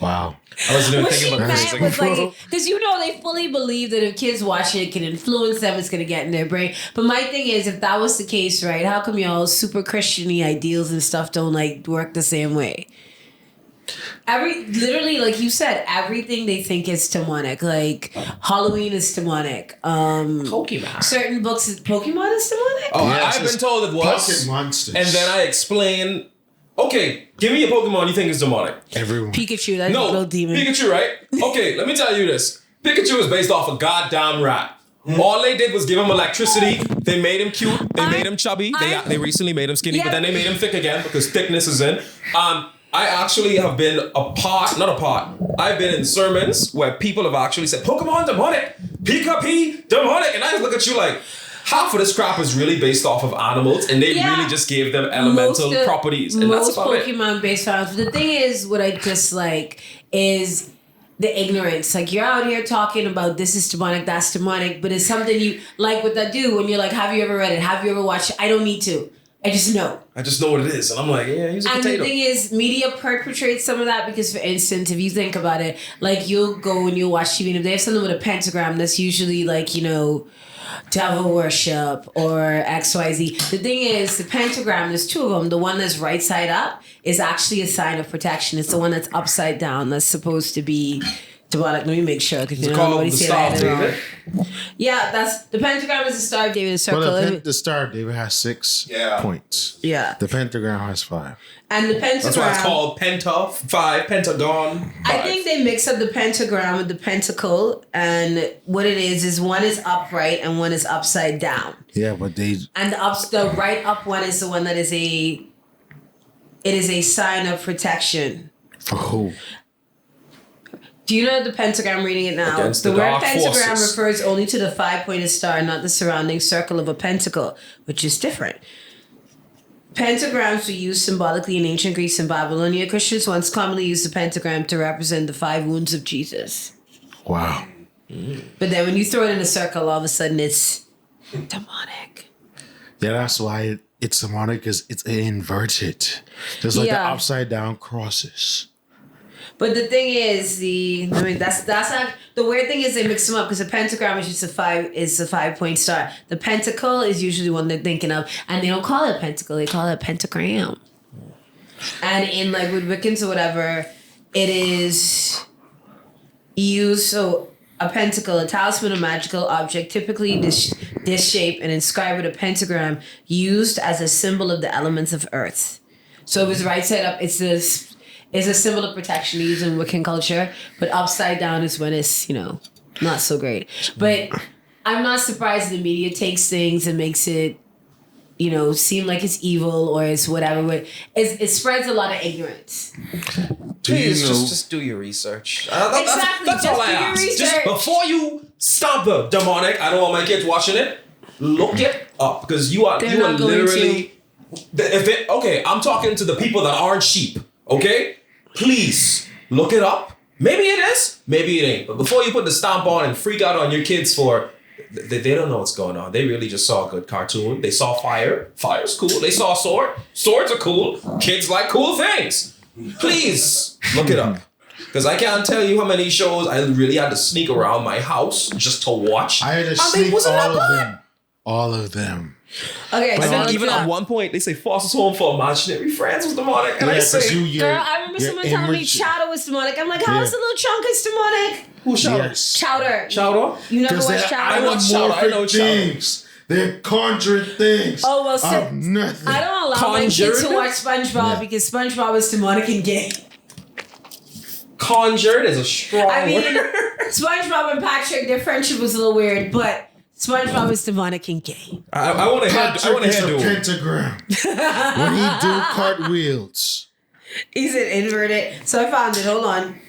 Wow. I wasn't even What thinking she about this. meant was like, because they fully believe that if kids watch it can influence them, it's gonna get in their brain. But my thing is, if that was the case, right? How come y'all super Christian-y ideals and stuff don't like work the same way? Literally, like you said, everything they think is demonic. Like Halloween is demonic. Pokemon. Certain books, Pokemon is demonic. Oh, Yeah, I've been told it was. Pocket monsters. And then I explain. Okay, give me a Pokemon you think is demonic. Everyone. Pikachu, that's a No, little demon. Pikachu, right? Okay, let me tell you this. Pikachu is based off a goddamn rat. All they did was give him electricity. They made him cute. They made him chubby. They recently made him skinny, but then they made him thick again because thickness is in. I actually have been I've been in sermons where people have actually said, Pokemon demonic, Pika-P demonic. And I just look at you like, half of this crap is really based off of animals and they really just gave them elemental properties. And that's about it. Most Pokemon based on. The thing is, what I dislike is the ignorance. Like, you're out here talking about this is demonic, that's demonic, but it's something you like what that do when you're like, have you ever read it? Have you ever watched it? I don't need to. I just know. I just know what it is. And I'm like, yeah, use a potato. And the thing is, media perpetrates some of that because, for instance, if you think about it, like, you'll go and you'll watch TV, and if they have something with a pentagram, that's usually like, devil worship or XYZ. The thing is, the pentagram, there's two of them. The one that's right side up is actually a sign of protection. It's the one that's upside down that's supposed to be demonic. Let me make sure, because called the Star of David. Yeah, that's the pentagram is the Star of David. The circle. Well, the Star of David has 6 points. Yeah. The pentagram has 5. And the pentagram. That's why it's called Penta, 5, Pentagon. 5. I think they mix up the pentagram with the pentacle, and what it is one is upright and one is upside down. Yeah, but And the right up one is the one that is it is a sign of protection. for who? Do you know the pentagram, reading it now? Against The the word dark pentagram forces. refers only to the 5-pointed star, not the surrounding circle of a pentacle, which is different. Pentagrams were used symbolically in ancient Greece and Babylonia. Christians once commonly used the pentagram to represent the 5 wounds of Jesus. Wow. But then when you throw it in a circle, all of a sudden it's demonic. Yeah, that's why it's demonic, because it's inverted. There's like the upside down crosses. But the thing is, that's not the weird thing is they mix them up, because the pentagram is just a 5-point star. The pentacle is usually one they're thinking of, and they don't call it pentacle; they call it pentagram. And in like with Wiccans or whatever, it is used so a pentacle, a talisman, a magical object, typically this shape and inscribed with a pentagram, used as a symbol of the elements of earth. So if it's right side up, it's a symbol of protection used in Wiccan culture, but upside down is when it's, not so great. But I'm not surprised the media takes things and makes it, seem like it's evil or it's whatever. But it spreads a lot of ignorance. Please, just do your research. Exactly. That's all I ask. Just before you stop the demonic, I don't want my kids watching it. Look it up, because you are not going literally. I'm talking to the people that aren't sheep. Okay, please look it up. Maybe it is, maybe it ain't. But before you put the stomp on and freak out on your kids they don't know what's going on. They really just saw a good cartoon. They saw fire. Fire's cool. They saw a sword. Swords are cool. Kids like cool things. Please look it up. Because I can't tell you how many shows I really had to sneak around my house just to watch. I had to sneak all of them. Okay, And then so even at one point, they say Foster's Home for Imaginary Friends was demonic. And I say, girl, I remember someone telling me Chowder was demonic. I'm like, how is the little chunkus demonic? who's Chowder? Yes. Chowder. Chowder? You never watched they're Chowder? I watched Chowder. I know Chowder. things. They're conjuring things. Oh, well, of nothing. I don't allow my kids to Conjured? watch SpongeBob because SpongeBob is demonic and gay. Conjured is a strong I mean, word. SpongeBob and Patrick, their friendship was a little weird, but SpongeBob is demonic and gay. I want to hear. I want to Patrick is hear a do. pentagram. When he do cartwheels. He's an inverted. So I found it. Hold on.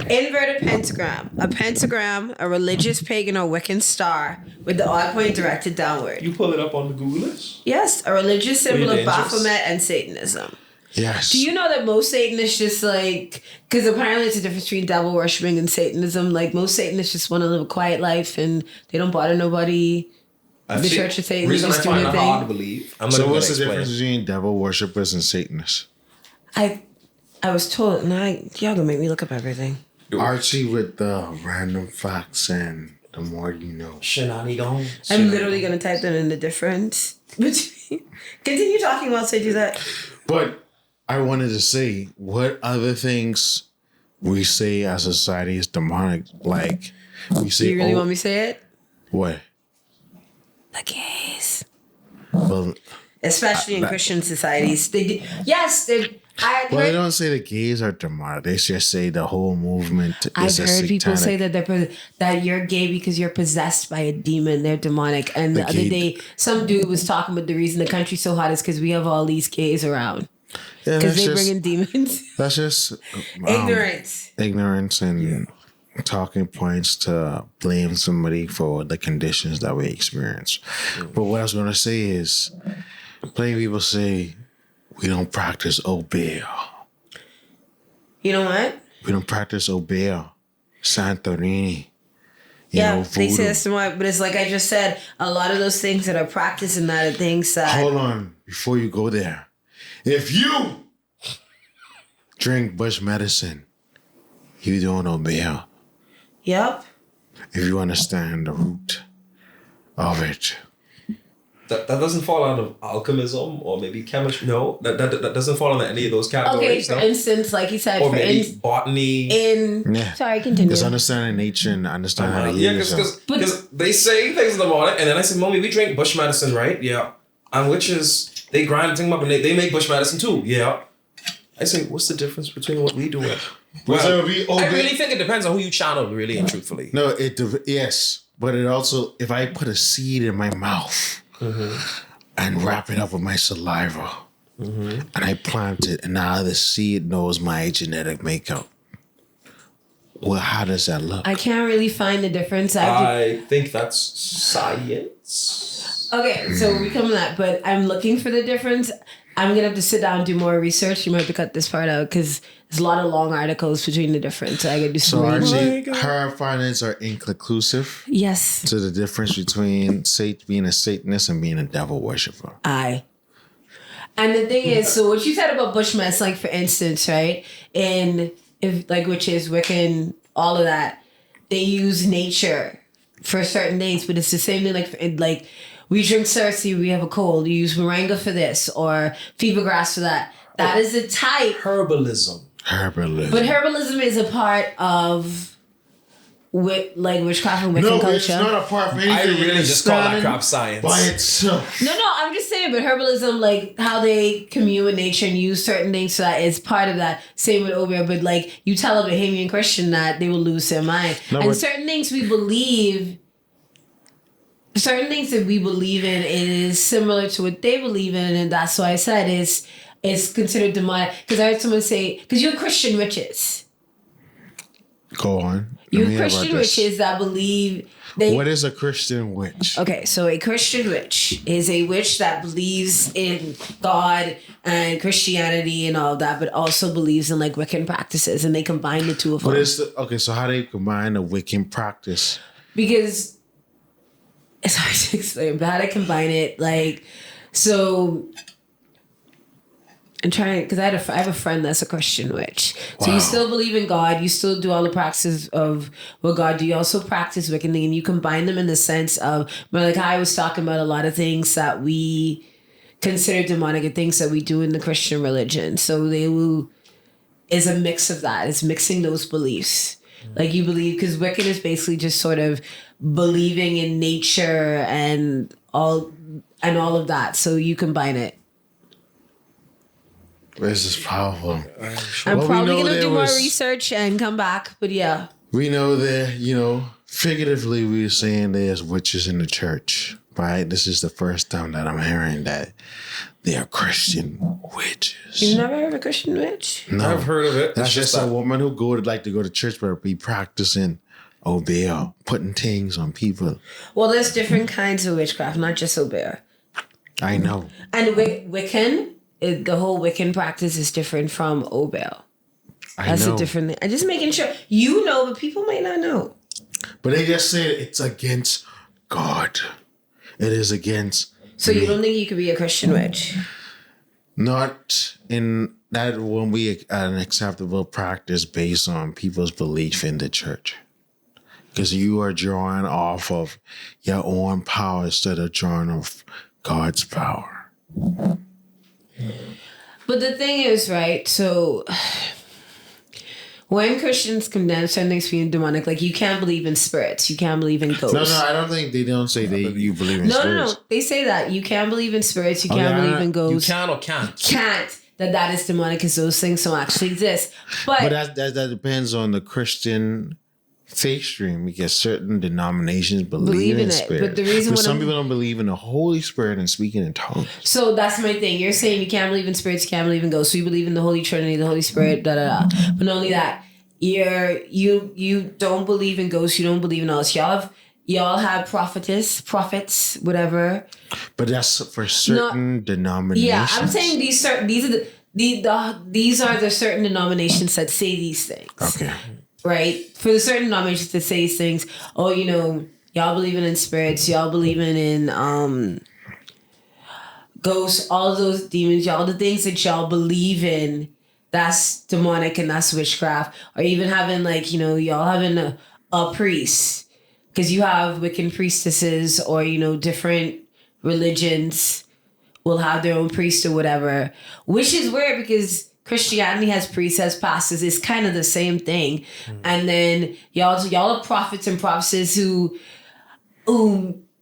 Inverted pentagram. A pentagram, a religious pagan or Wiccan star with the odd point directed downward. You pull it up on the Google list. Yes, a religious symbol of dangerous. Baphomet and Satanism. Yes. Do you know that most Satanists just like, because apparently it's a difference between devil worshiping and Satanism. Like most Satanists just want to live a quiet life and they don't bother nobody. The Church of Satan reason I just doing find their that hard to thing. believe. I'm So gonna what's the explain. difference between devil worshippers and Satanists? I was told, and y'all gonna make me look up everything. Archie with the random facts and the more you know. Shenanigans. I'm literally gonna type them in the difference between. Continue talking whilst I do that. But I wanted to say, what other things we say as a society is demonic? Like we say, You really want me to say it? what? The gays. Well, Especially in Christian societies. I've well, they heard, don't say the gays are demonic. They just say the whole movement I've is a heard people satanic. say that that you're gay because you're possessed by a demon. They're demonic. And the other gay- day, some dude was talking about the reason the country's so hot is because we have all these gays around. Yeah, Because that's they just, bring in demons. that's just ignorance and talking points to blame somebody for the conditions that we experience. But what I was going to say is, plenty of people say we don't practice Obeah. You know what? We don't practice Obeah, Santorini. You Yeah, know, they say voodoo. that's smart, but it's like I just said, a lot of those things that are practiced and that are things that Hold on, before you go there. If you drink bush medicine, you don't Obeah. Yep. If you understand the root of it. That doesn't fall out of alchemism or maybe chemistry. No, that doesn't fall under any of those Okay, categories. for no? instance, like you said, Or for maybe botany. Yeah. sorry, continue. It's understanding nature and understanding how to Yeah, heal yourself. because they say things in the morning, and then I said, "Mommy, we drink bush medicine, right? Yeah, and witches they grind things up and they make bush medicine too. Yeah." I say, "What's the difference between what we do and?" So we I really think it depends on who you channel, really and truthfully. No, yes, but it also, if I put a seed in my mouth and wrap it up with my saliva and I plant it, and now the seed knows my genetic makeup. Well, how does that look? I can't really find the difference. I think that's science. Okay, so we come to that, but I'm looking for the difference. I'm gonna have to sit down and do more research. You might have to cut this part out because there's a lot of long articles between the difference. So I gotta do some So research. Archie, her findings are inconclusive Yes, to the difference between being a Satanist and being a devil worshiper. I. And the thing is, so what you said about Bushmess, like for instance, right, in if like which is Wiccan, all of that, they use nature for certain days, but it's the same thing. Like we drink Cersei, we have a cold. You use moringa for this or fever grass for that. That is a type. Herbalism. Herbalism. But herbalism is a part of witchcraft and Wiccan no, culture. it's not a part of anything. I really It's just call that standing crap science. by itself. No, I'm just saying, but herbalism, like how they commune with nature and use certain things for that is part of that. Same with Obeah, but like you tell a Bahamian Christian that they will lose their mind. No, and but- certain things we believe, certain things that we believe in is similar to what they believe in, and that's why I said it's considered demonic. Because I heard someone say, because you're Christian witches. Go on. You Let me hear about Christian this. witches that believe they. What is a Christian witch? Okay, so a Christian witch is a witch that believes in God and Christianity and all that, but also believes in like Wiccan practices, and they combine the two of them. What is okay? So how do you combine the Wiccan practice? Because it's hard to explain, but how to combine it, like, so I'm trying, because I have a friend that's a Christian witch. So Wow. you still believe in God, you still do all the practices of what God do. You also practice Wiccan thing, and you combine them in the sense of, but like I was talking about a lot of things that we consider demonic and things that we do in the Christian religion. So they will is a mix of that. It's mixing those beliefs. Like you believe, because Wiccan is basically just sort of believing in nature and all of that. So you combine it. This is powerful. I'm Well, we probably know gonna there do more was- research and come back. But yeah, We know that, figuratively we were saying there's witches in the church, right? This is the first time that I'm hearing that they are Christian witches. you've never heard of a Christian witch? No, I've heard of it. That's It's just that- a woman who like to go to church but be practicing Obeah, putting things on people. Well, there's different kinds of witchcraft, not just Obeah. I know. And Wiccan the whole Wiccan practice is different from Obel. I That's know. a different thing. I'm just making sure you know, but people might not know. But they just say it's against God. It is against. So you don't think you could be a Christian witch? Not in that won't be an acceptable practice based on people's belief in the church. Because you are drawing off of your own power instead of drawing off God's power. But the thing is, right, so when Christians condemn certain things being demonic, like you can't believe in spirits, you can't believe in ghosts. No, I don't think they don't say you believe in No, spirits. they say that. You can't believe in spirits, you Okay, can't believe in You ghosts. can or can't. Can't. That is demonic because those things don't actually exist. But that depends on the Christian faith stream because certain denominations believe in it. spirit. But the reason but what some I'm- people don't believe in the Holy Spirit and speaking in tongues. So that's my thing. You're saying you can't believe in spirits, you can't believe in ghosts. So you believe in the Holy Trinity, the Holy Spirit, da da da. But not only that, you don't believe in ghosts. You don't believe in all this. Y'all have prophets, whatever. But that's for certain denominations. Yeah, I'm saying these are the certain denominations that say these things. Okay. Right? For the certain denominations that say these things, oh, y'all believing in spirits, y'all believing in ghosts, all of those demons, y'all the things that y'all believe in, that's demonic and that's witchcraft. Or even having y'all having a priest. Because you have Wiccan priestesses or, different religions will have their own priest or whatever. Which is weird because Christianity has priests, has pastors. It's kind of the same thing. And then y'all are prophets and prophetesses who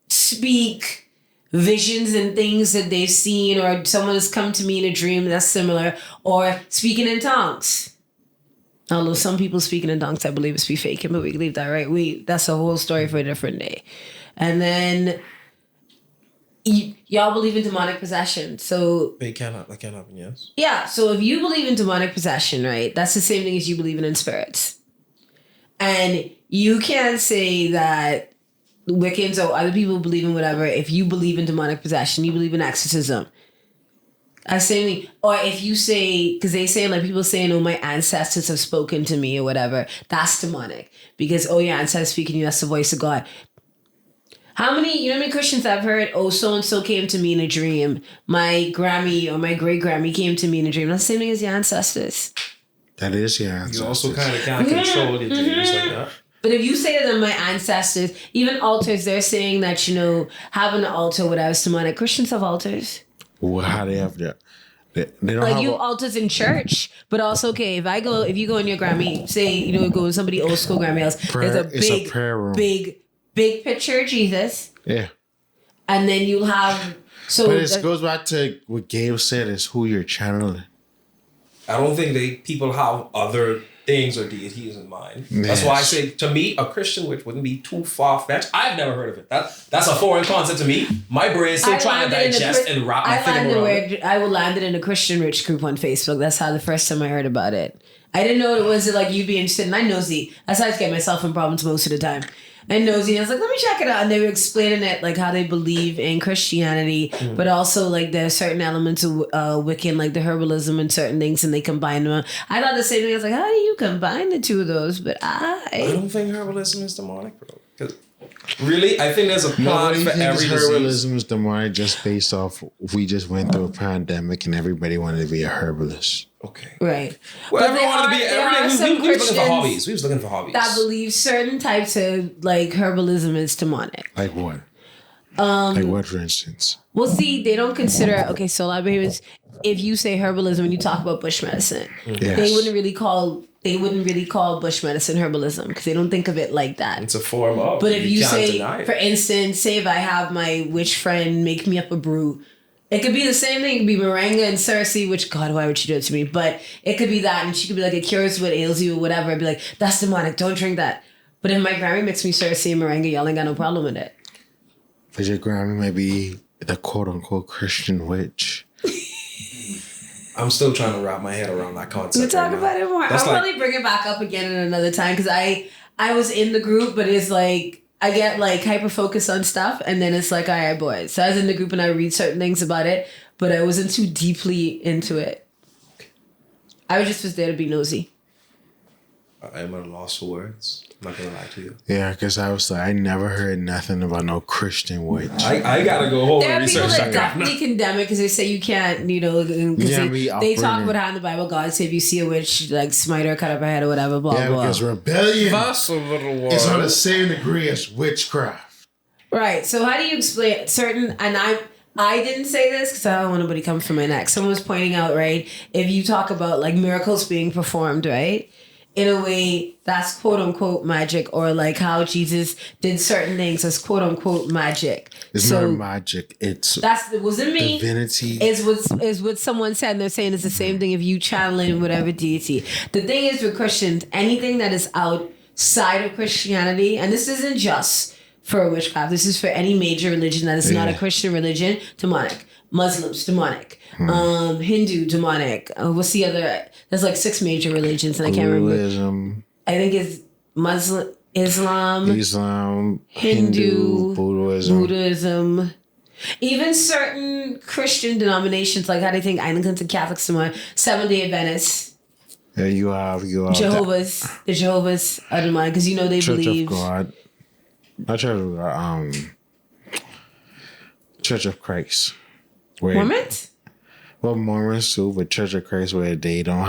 speak visions and things that they've seen, or someone has come to me in a dream that's similar, or speaking in tongues. Although some people speaking in tongues, I believe it's be faking, but we leave that, right? That's a whole story for a different day. And then y'all believe in demonic possession. So That can happen, yes. yeah, so if you believe in demonic possession, right, that's the same thing as you believing in spirits. And you can't say that Wiccans or other people believe in whatever. If you believe in demonic possession, you believe in exorcism. I say, or if you say, because they say, like, people saying, oh, my ancestors have spoken to me or whatever, that's demonic. Because, oh, your ancestors speaking to you, that's the voice of God. How many Christians I've heard, oh, so-and-so came to me in a dream. My Grammy or my great-Grammy came to me in a dream. That's the same thing as your ancestors. That is your answer. You also kind of can't control your dreams like that. But if you say to them, my ancestors, even altars, they're saying that, having an altar, whatever, is demonic. Christians have altars. Well, how they have that? They don't Like have you altars in church, but also okay. If you go in your Grammy, say go in somebody old school Grammy house, there's it's a prayer room. big picture of Jesus, Yeah. and then you'll have But it goes back to what Gabe said: is who you're channeling. I don't think people have other things or deities in mind. That's why I say, to me, a Christian witch wouldn't be too far-fetched. I've never heard of it. That's a foreign concept to me. My brain's still trying to digest and wrap my finger around it. I landed in a Christian rich group on Facebook. That's how the first time I heard about it. I didn't know it was like you'd be interested, and I'm nosy. That's how I get myself in problems most of the time. And nosy, and I was like, let me check it out. And they were explaining it, like how they believe in Christianity, but also like there's certain elements of Wiccan, like the herbalism and certain things, and they combine them. I thought the same thing. I was like, how do you combine the two of those? But I don't think herbalism is demonic, bro. Because really, I think there's a plant for every disease. Herbalism is demonic just based off we just went through a pandemic and everybody wanted to be a herbalist. Okay. Right. Well, But everyone wanted to be there are everything. some We was looking for Christians hobbies. We was looking for hobbies. that believe certain types of like herbalism is demonic. Like what? Like what, for instance? Well, see, they don't consider, okay, so a lot of people, if you say herbalism and you talk about bush medicine, Yes. they wouldn't really call bush medicine herbalism because they don't think of it like that. It's a form of. But if you can't say, deny it. for instance, say if I have my witch friend make me up a brew, it could be the same thing. It could be moringa and Cersei, which, God, why would she do it to me? But it could be that, and she could be like, it cures what ails you or whatever. I'd be like, that's demonic, don't drink that. But if my Grammy makes me Cersei and moringa, y'all ain't got no problem with it. But your grandma might be the quote unquote Christian witch. I'm still trying to wrap my head around that concept. We'll talk right about now. it more. That's I'll like- probably bring it back up again in another time because I was in the group, but it's like I get like hyper focused on stuff, and then it's like, all right, boys. So I was in the group and I read certain things about it, but I wasn't too deeply into it. I just was there to be nosy. I am at a loss for words. I'm not gonna lie to you. Yeah, because I was like, I never heard nothing about no Christian witch. I gotta go home There and are people research that that. definitely condemn it because they say you can't, you know, because Yeah, they talk about how in the Bible God say if you see a witch, like smite her, cut up her head or whatever, blah, Yeah, blah. because rebellion That's a little is on the wild. same degree as witchcraft. Right. So how do you explain certain, and I didn't say this because I don't want anybody come for my neck. Someone was pointing out, right, if you talk about like miracles being performed, right, in a way that's quote unquote magic, or like how Jesus did certain things as quote unquote magic. It's so not magic. It's it wasn't me. divinity. Is what someone said, and they're saying it's the same thing if you channeling whatever deity. The thing is with Christians, anything that is outside of Christianity, and this isn't just for witchcraft, this is for any major religion that is not a Christian religion, demonic. Muslims, demonic. Hindu, demonic. What's the other? There's like 6 major religions, and I can't remember. Buddhism, I think it's Muslim, Islam, Hindu, Buddhism. Even certain Christian denominations, like how do you think Anglicans and Catholics, Seventh-day Adventists, Yeah, you have the Jehovah's are demonic because you know they Church believe. of God. Not Church of God. Church of Christ. Where, Mormons? Well, Mormons too, but Church of Christ where they don't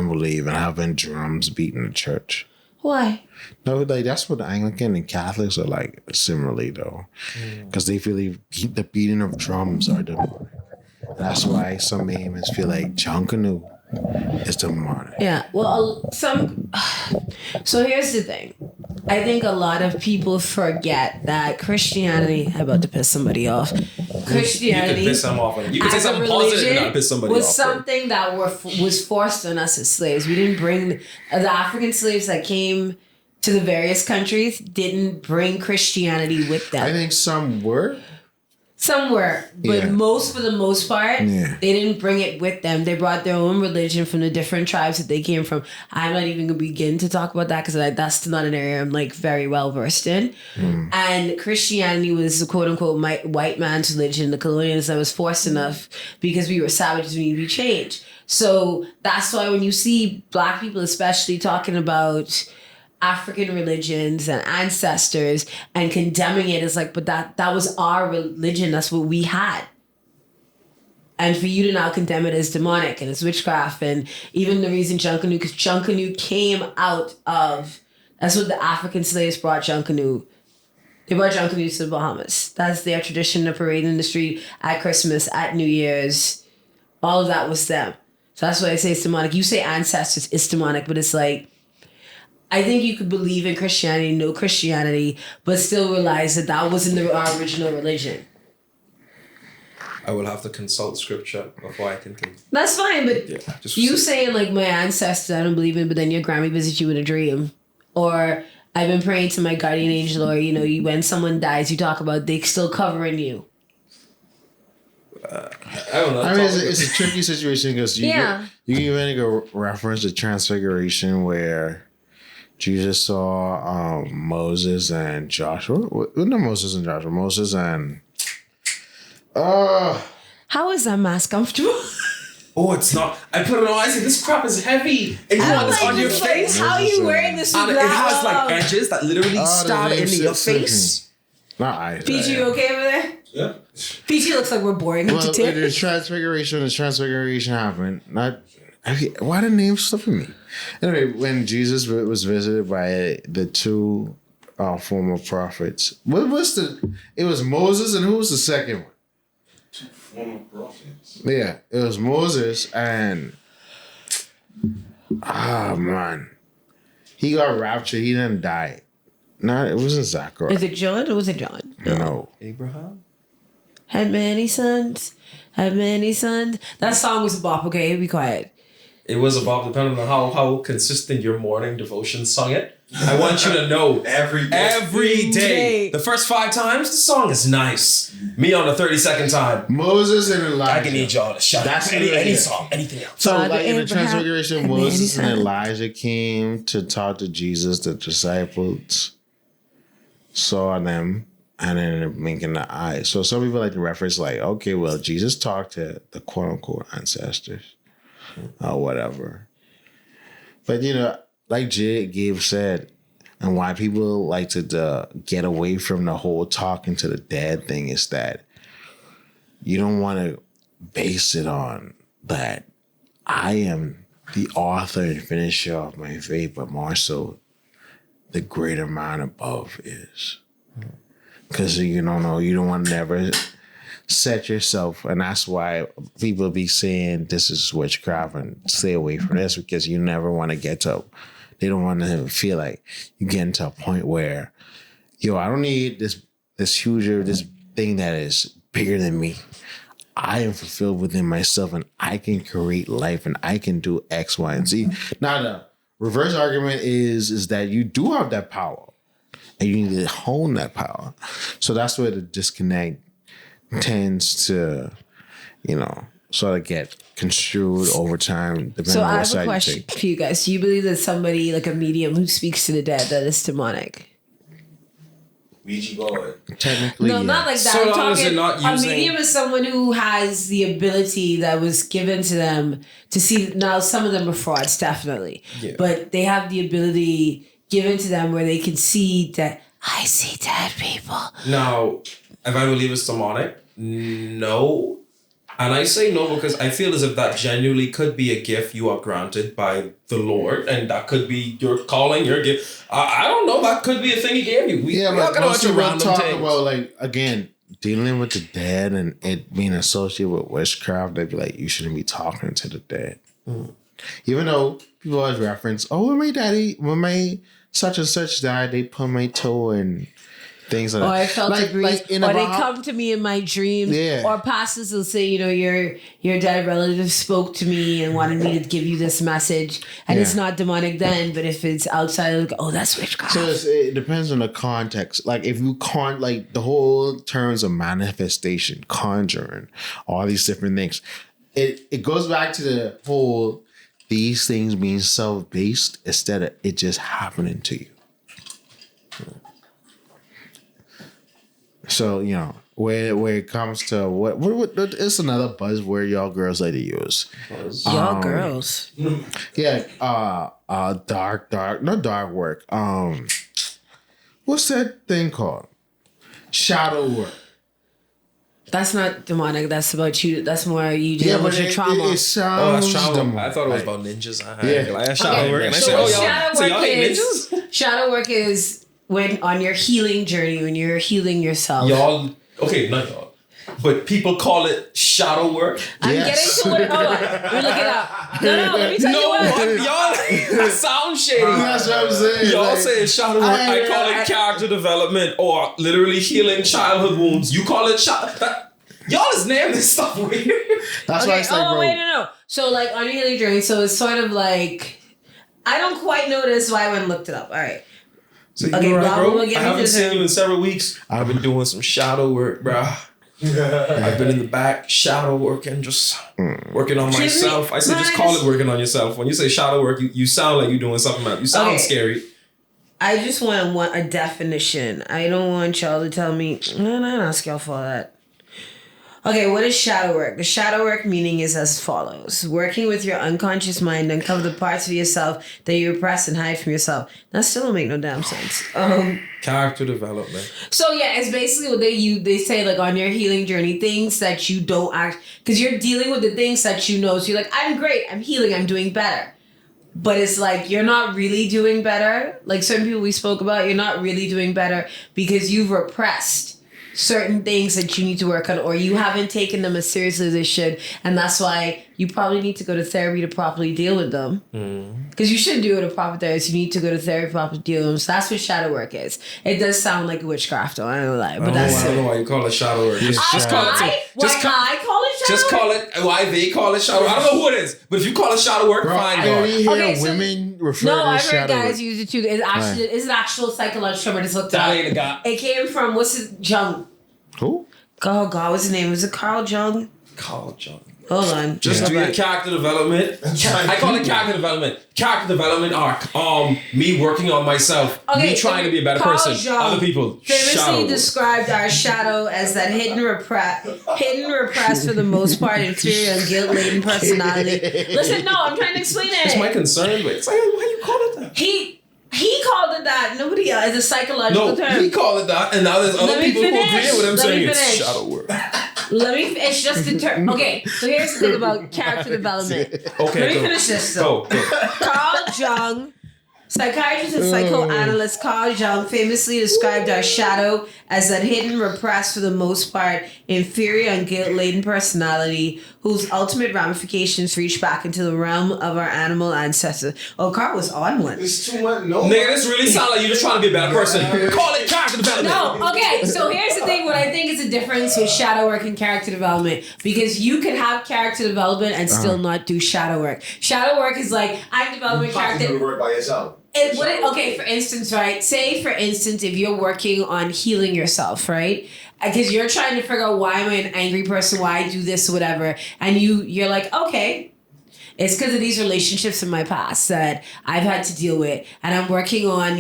believe in having drums beating the church. Why? No, like that's what the Anglican and Catholics are like similarly though, because they believe the beating of drums are demonic. That's why some Mormons feel like Junkanoo is demonic. Yeah. Well, So here's the thing. I think a lot of people forget that Christianity. I'm about to piss somebody off. Christianity. You can piss them off. You can say as a something positive and religion not piss somebody was off. something that was forced on us as slaves. We didn't bring the African slaves that came to the various countries didn't bring Christianity with them. I think some were. Some were, but Yeah. for the most part, Yeah. they didn't bring it with them. They brought their own religion from the different tribes that they came from. I'm not even gonna begin to talk about that because that's not an area I'm like very well versed in. And Christianity was the quote unquote white man's religion. The colonialism was forced enough because we were savages. We need to be changed. So that's why when you see Black people, especially talking about African religions and ancestors and condemning it, is like, but that was our religion. That's what we had. And for you to now condemn it as demonic and as witchcraft, and even the reason Junkanoo, because Junkanoo came out of, that's what the African slaves brought Junkanoo. They brought Junkanoo to the Bahamas. That's their tradition, the parade in the street at Christmas, at New Year's. All of that was them. So that's why I say it's demonic. You say ancestors, it's demonic, but it's like, I think you could believe in Christianity, know Christianity, but still realize that wasn't our original religion. I will have to consult scripture before I can think. That's fine, but you saying like my ancestors I don't believe in, but then your Grammy visits you in a dream, or I've been praying to my guardian angel, or when someone dies, you talk about they still covering you. I don't know. I mean, it's a tricky situation because you even go reference the Transfiguration where Jesus saw Moses and Joshua. Not Moses and Joshua. Moses and How is that mask comfortable? Oh, it's not. I put it on. I said, this crap is heavy. And you want this on your face? How are you wearing this? And it has like edges that literally stab into your face. Not I. PG, you okay over there? Yeah. PG looks like we're boring him to Well, tears. the Transfiguration happened. Why the name slipping me? Anyway, when Jesus was visited by the two former prophets, it was Moses, and who was the second one? Former prophets. Yeah, it was Moses and man, he got raptured. He didn't die. No, it wasn't Zachariah. Is it John or was it John? No. Abraham? Had many sons. That song was a bop, okay? Be quiet. It was about, depending on how consistent your morning devotion sung it. I want you to know Every day. The first 5 times, the song is nice. Me on the 32nd time, Moses and Elijah. I can need y'all to shut That's up. Any it. song, anything else. So, Father like in the Abraham Transfiguration, had many Moses and sons. Elijah came to talk to Jesus. The disciples saw them, and then making the eye. So some people like to reference like, okay, well, Jesus talked to the quote unquote ancestors or whatever. But like Gabe said, and why people like to get away from the whole talking to the dead thing is that you don't want to base it on that I am the author and finisher of my faith, but more so the greater man above is. Because you don't know, you don't want to never set yourself, and that's why people be saying this is witchcraft and stay away from this, because you never want to get to, they don't want to feel like you get to a point where, I don't need this huge, this thing that is bigger than me. I am fulfilled within myself and I can create life and I can do X, Y, and Z. Now the reverse argument is that you do have that power and you need to hone that power. So that's where the disconnect tends to, sort of get construed over time. Depending So on I what have side a you question take. for you guys. Do you believe that somebody like a medium who speaks to the dead that is demonic? Ouija board. Technically, No, yeah. not like that. So I'm long as talking, they're not a using- medium is someone who has the ability that was given to them to see. Now, some of them are frauds, definitely. Yeah. But they have the ability given to them where they can see that I see dead people. Now, if I believe it's demonic, no. And I say no because I feel as if that genuinely could be a gift you are granted by the Lord, and that could be your calling, your gift. I don't know. That could be a thing He gave you. We Yeah, all but got a most bunch of people random talk things. about, like, again, dealing with the dead and it being associated with witchcraft. They'd be like, you shouldn't be talking to the dead. Even though people always reference, when my such and such died, they put my toe in things like Or that. I felt a breeze. in Or they about- come to me in my dreams. Yeah. Or pastors will say, your dead relative spoke to me and wanted me to give you this message. And it's Yeah. not demonic then, but if it's outside, like, oh, that's witchcraft. So it depends on the context. Like if you can't, like the whole terms of manifestation, conjuring, all these different things. It goes back to the whole these things being self-based instead of it just happening to you. So where it comes to what it's another buzzword y'all girls like to use. Y'all girls. Yeah, dark work. What's that thing called? Shadow work. That's not demonic. That's about you. That's more you dealing with your trauma. It sounds That's trauma. demonic. I thought it was about ninjas. Yeah. Like, shadow work. And I So said, what y'all, shadow so work y'all hate is ninjas? shadow work is when on your healing journey, when you're healing yourself. Y'all, okay, not y'all. But people call it shadow work. I'm Yes. getting to what. Hold on, let me look it up. No, let me tell you No, what. what? Y'all that sound shady. That's what I'm saying. Y'all like, say it's shadow work. I call it character development or literally healing childhood wounds. You call it y'all just name this stuff weird. That's why Okay, it's like, bro. wait, no. So like on your healing journey, so it's sort of like I don't quite know this, so I went and looked it up. All right. So Okay, you're right, Rob, bro. we'll get I into haven't this. seen you in several weeks. I've been doing some shadow work, bro. I've been in the back shadow working, just working on Jimmy, myself. I said, just call it working on yourself. When you say shadow work, you sound like you're doing something else. You sound Okay. scary. I just want a definition. I don't want y'all to tell me. No, not ask y'all for that. Okay, what is shadow work? The shadow work meaning is as follows: working with your unconscious mind to uncover the parts of yourself that you repress and hide from yourself. That still don't make no damn sense. Character development. So yeah, it's basically what they say like on your healing journey, things that you don't act because you're dealing with the things that you know. So you're like, I'm great, I'm healing, I'm doing better. But it's like you're not really doing better. Like certain people we spoke about, you're not really doing better because you've repressed certain things that you need to work on, or you haven't taken them as seriously as they should, and that's why you probably need to go to therapy to properly deal with them. Because you shouldn't do it a proper therapist. You need to go to therapy to properly deal with them. So that's what shadow work is. It does sound like witchcraft, though. I don't know lie, but that's I don't know it. why you call it shadow work. Just Just call it. I call it shadow Just work? call it why they call it shadow. I don't know who it is, but if you call it shadow work, Bro, fine, I dog. only hear Okay, so- women refer No, to I've as heard shadow guys work. use it too. It's an actual psychological term. I just looked it That up. ain't a guy. It came from what's his Jung? Who? Oh God, what's his name? Was it Carl Jung? Call John. Hold on. Just do your character development. I call it character development. Character development arc. Me working on myself. Me trying to be a better Carl person. Jung, Other people. famous shadow work. described our shadow as that hidden, repressed for the most part, inferior and guilt-laden personality. Listen, no, I'm trying to explain it. That's my concern. But it's like, why you call it that? He called it that. Nobody else. It's a psychological term. He called it that, and now there's other people who agree with him saying it's finish. shadow work. It's just the term. Okay, so here's the thing about character development. Okay, Let me go. finish this though. Go. Carl Jung, psychiatrist and psychoanalyst Carl Jung famously described our shadow as that hidden, repressed, for the most part, inferior and guilt-laden personality whose ultimate ramifications reach back into the realm of our animal ancestors. Oh, Carl was on one. It's too much. No. Nigga, this really sound like you're just trying to be a better person. Call it character development. No, okay, so here's the thing. What I think is the difference with shadow work and character development. Because you can have character development and still not do shadow work. Shadow work is like, I'm developing You have to character. do the work by yourself. Okay, for instance, right? Say, for instance, if you're working on healing yourself, right? Because you're trying to figure out why am I an angry person, why I do this, whatever. And you're like, okay, it's because of these relationships in my past that I've had to deal with. And I'm working on,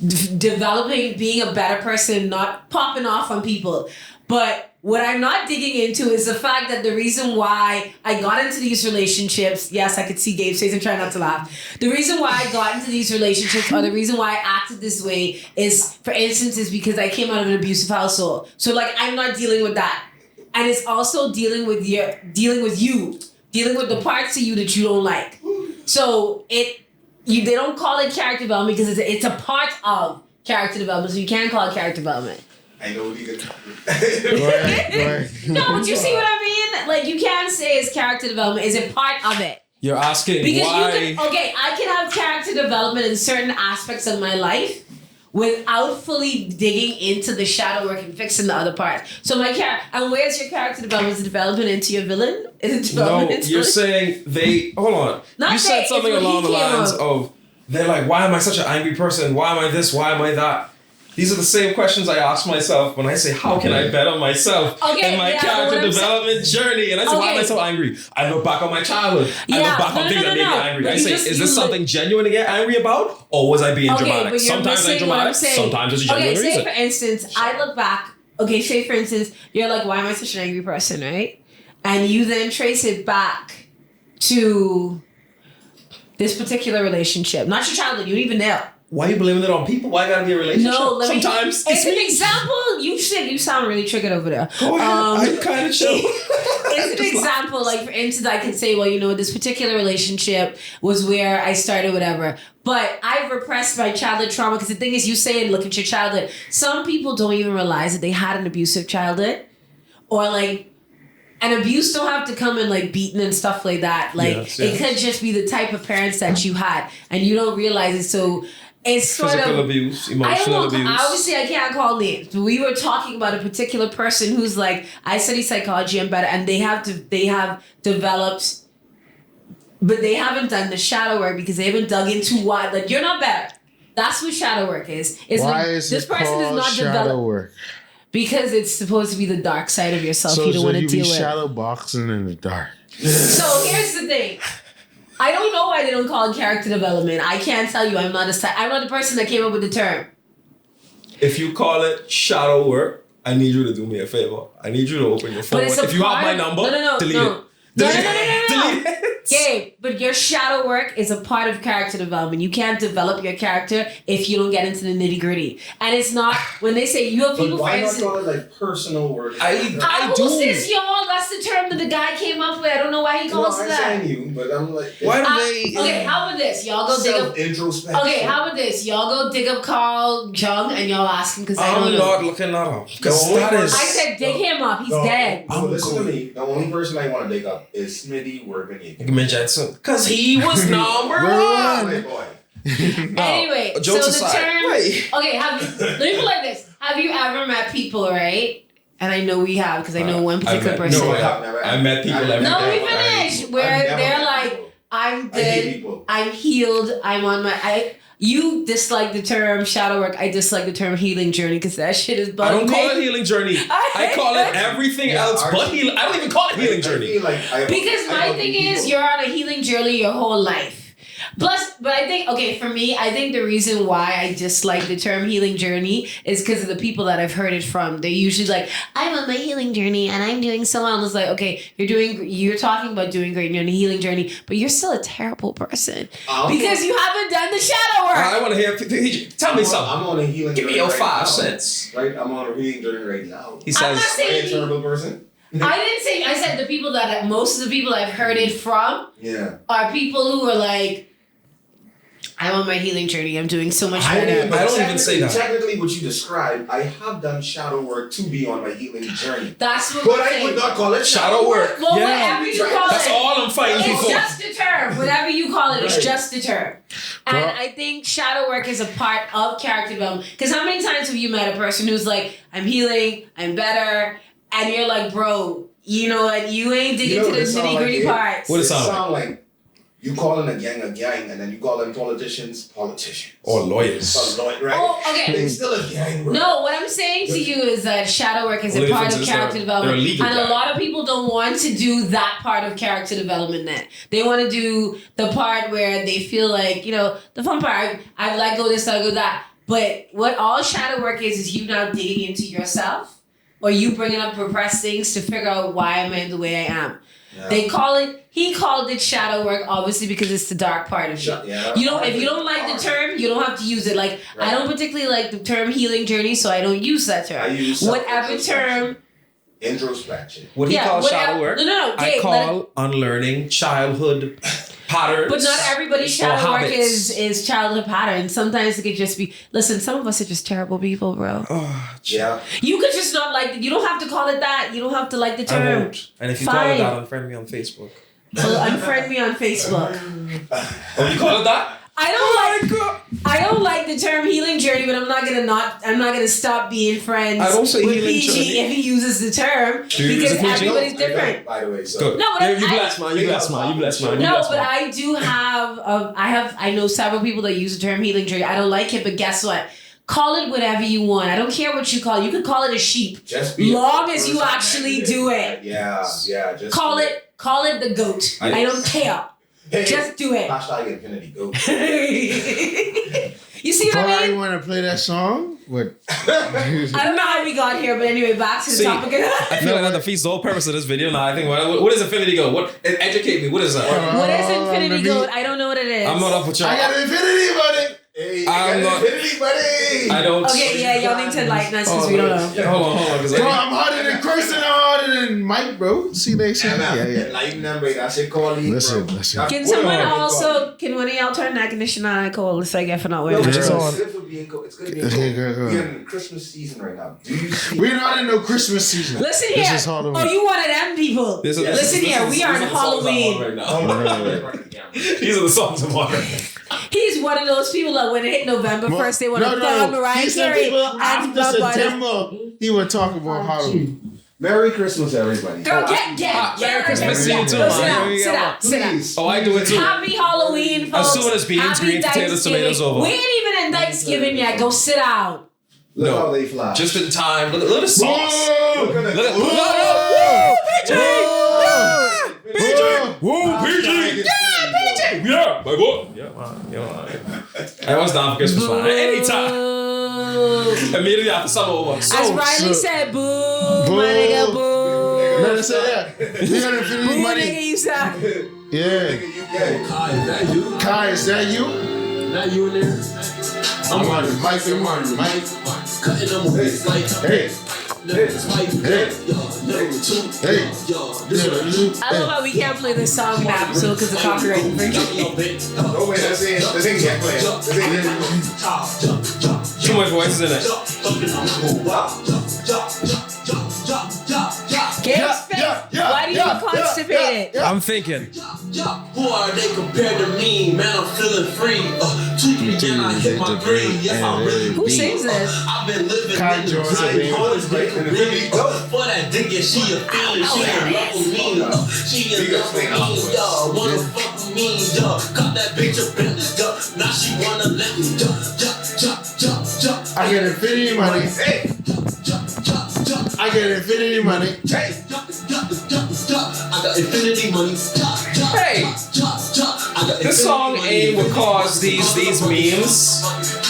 developing, being a better person, not popping off on people. But what I'm not digging into is the fact that the reason why I got into these relationships, yes, I could see Gabe's face and try not to laugh. The reason why I got into these relationships or the reason why I acted this way is, for instance, is because I came out of an abusive household. So like, I'm not dealing with that. And it's also dealing with you, dealing with the parts of you that you don't like. So they don't call it character development because it's a part of character development. So you can't call it character development. I know what you can. Go ahead. No, but you see what I mean? Like, you can't say it's character development. Is it part of it? You're asking Because why. I can have character development in certain aspects of my life without fully digging into the shadow work and fixing the other parts. So and where's your character development? Is it development into your villain? Is it No, development into you're saying hold on. Not You said they, something it's what along the he came lines up. of, they're like, why am I such an angry person? Why am I this? Why am I that? These are the same questions I ask myself when I say, how can I better myself in my character development journey? And I say, why am I so angry? I look back on my childhood. I look back on things that made me angry. But I say, is this something genuine to get angry about? Or was I being dramatic? But you're Sometimes I'm missing what dramatic. saying. Sometimes there's a genuine say reason. for instance, I look back. Okay, say for instance, you're like, why am I such an angry person, right? And you then trace it back to this particular relationship. Not your childhood, you don't even know. Why are you blaming it on people? Why gotta be a relationship? No, Sometimes it's an me. example. You sound really triggered over there. Go ahead. I'm kind of chill. It's an example. Like, for instance, I can say, well, this particular relationship was where I started whatever. But I've repressed my childhood trauma because the thing is, you say, look at your childhood. Some people don't even realize that they had an abusive childhood, or like, and abuse don't have to come in like beating and stuff like that. Like, Yes. it could just be the type of parents that you had, and you don't realize it. So it's sort Physical of abuse, emotional abuse. Obviously, I can't call names, but we were talking about a particular person who's like, I study psychology and better, and they have developed, but they haven't done the shadow work because they haven't dug into what. Like, you're not better. That's what shadow work is. It's Why like, is this it person is called not shadow developed work? because it's supposed to be the dark side of yourself. So you don't want to you deal be with. shadow boxing in the dark. So here's the thing. I don't know why they don't call it character development. I can't tell you. I'm not the person that came up with the term. If you call it shadow work, I need you to do me a favor. I need you to open your phone. But it's a If you have my part- number, no, delete no. it. No, Delete no, no, no, no, no. Delete it. Gabe, but your shadow work is a part of character development. You can't develop your character if you don't get into the nitty gritty. And it's not, when they say you have people, But why for not instance, call it like personal work? I who do. says y'all? That's the term that the guy came up with. I don't know why he No, calls it I'm that. saying you, but I'm like, Why do they? Okay, how about this? Y'all go dig up. self-introspection. Okay, how about this? Y'all go dig up Carl Jung and y'all ask him because I I'm don't know. not looking that up. Because The that only is. I said dig him up. He's dead. No, listen to me. The only person I want to dig up is Smitty Workman. Gimmin Jensen. Because he was number one. My boy. Anyway, jokes so aside, the term. wait. Okay, let me put it like this. Have you ever met people, right? And I know we have because I know one particular I met, person. No, I have never. I met people every No, day. we finished. Where I've never they're met like, people. I'm I hate good, people. I'm healed, I'm on my. You dislike the term shadow work. I dislike the term healing journey because that shit is bugging I don't call me. it healing journey. I call it everything else but healing. I don't even call it healing I journey. feel like Because my thing is, you're on a healing journey your whole life. Plus, but I think, okay, for me, I think the reason why I dislike the term healing journey is because of the people that I've heard it from. They're usually like, I'm on my healing journey and I'm doing so well. And it's like, okay, you're talking about doing great and you're on a healing journey, but you're still a terrible person because you haven't done the shadow work. I want to hear. Tell me something. I'm on a healing Give me journey your right 5 now. cents. Right? I'm on a healing journey right now. He I'm not says. Am I a saying terrible person? I didn't say, I said the people that, most of the people I've heard it from Yeah. are people who are like, I'm on my healing journey. I'm doing so much I better. don't even say that. Technically, what you described, I have done shadow work to be on my healing journey. That's what But we're I saying. would not call it Shadow work. Well, Yeah. whatever you call That's it. all I'm fighting It's for. just a term. Whatever you call it, it's Right. just a term. And Well- I think shadow work is a part of character development. Because how many times have you met a person who's like, I'm healing, I'm better, and you're like, bro, you know what? You ain't digging to the nitty gritty parts. What It it sound sound like you calling a gang, and then you call them politicians. Or lawyers. Right? Oh, okay. They still a gang. Bro. No, what I'm saying to you is that shadow work is a Only part difference of is character they're development. legal And a guy. lot of people don't want to do that part of character development then. They want to do the part where they feel like, you know, the fun part, I let go this, I go that. But what all shadow work is you now digging into yourself or you bringing up repressed things to figure out why am I the way I am. Yeah. He called it shadow work, obviously, because it's the dark part of you. Yeah. If you don't like the term, you don't have to use it. Like, I don't particularly like the term healing journey, so I don't use that term. I use Whatever term. introspection. What he calls whatever- shadow work, No, I Gabe, call unlearning childhood patterns. but not everybody's or shadow work habits. is childhood pattern. Sometimes it could just be, listen, some of us are just terrible people, bro. Yeah. You could just not like, you don't have to call it that. You don't have to like the I term. won't. And if you call it Fine. that, unfriend me on Facebook. Well, unfriend me on Facebook. Oh, you call it that? I don't like the term healing journey, but I'm not gonna stop being friends I don't say with healing PG journey. if he uses the term Do you use because a PG? everybody's I different. don't, by the way, so. Good. No, but Yeah, I- you bless man. You bless man. You bless man. You No, bless but man. I do have, I know several people that use the term healing journey. I don't like it, but guess what? Call it whatever you want. I don't care what you call it. You could call it a sheep. Just be Long a as you person actually that- do it. Yeah. Just Call do it the goat. I don't care. Hey, Just do it. Hashtag Infinity Goat. You see what Bro, I I mean? want to play that song. What? I don't know how we got here, but anyway, back to the See, topic. I feel like that defeats the whole purpose of this video. Now I think, what is Infinity Goat? What? Educate me. What is that? What is Oh, Infinity let me- Goat? I don't know what it is. I'm not up with y'all. I got Infinity, buddy. Hey, I'm I got not- Infinity, buddy. I don't. Okay, yeah, y'all need to enlighten us because we don't know. Yeah, hold on. 'cause Bro, I- I'm harder than Chris and I'm harder than Mike, bro. See, they say, yeah. Like number, that shit called Listen, bro. listen. Can That's someone what I also, can one of y'all turn that condition on? Cole, let's say for not No, wearing it's it. Just on. good for being cool. It's good to be Okay, cool. go. We're in Christmas season right now. Do you see? We're not in no Christmas season. Listen This here. is Halloween. Oh, you one of them people. This is- Listen this here. is- We are these in the songs I'm on Halloween. right now. These are the songs I'm on. He's one of those people that when it hit November 1st, they want to throw Mariah He said Carey people and after Bob Marley. September, he would talk about Halloween. Merry Christmas, everybody. Girl, get. Merry Christmas to you Go too, sit man. down, Here we sit go. down, sit down. Please. Oh, I do it too. Happy Halloween, folks. As soon as beans, Happy green potatoes, Thanksgiving. tomatoes over. We ain't even in Thanksgiving yet. Go sit down. Look No. how they fly. Just in time. Look at the sauce. Whoa! Look at Look at Whoa! Whoa, PG. Yeah, my boy. Yeah, I was down for Christmas fine. Anytime. Boo. Immediately after summer over. As So, Riley said, boo, my nigga, boo. Let us say that. We got Infinity Boo, nigga, money. you suck. Yeah. Kai, is that you? Not you in there. I'm on it. Mike, I'm on it. Mike. Cutting them with like Hey. level type. Hey. Level 2. Hey. This I love how we can't play this song in the episode because of copyright infringement. No way, this ain't yet playing. This ain't too much voices in it. Gabe's face. Why do you look constipated? I'm thinking. Who are they compared to me? Man, I'm feeling free. 2, 3, and I hit my green. Yes, I'm really Who beat. sings this? I've been living Kai in the Jones, tight baby. corners, Right, and the really go. for that dick, yeah, she a fiend. She in love with me. She in love with me, yo. Wanna fuck with me, yo. Caught that bitch up in the yo. Now she wanna let me jump. I get Infinity money. Hey, I get Infinity money. hey. I got infinity money. Hey. This song ain't what caused these memes.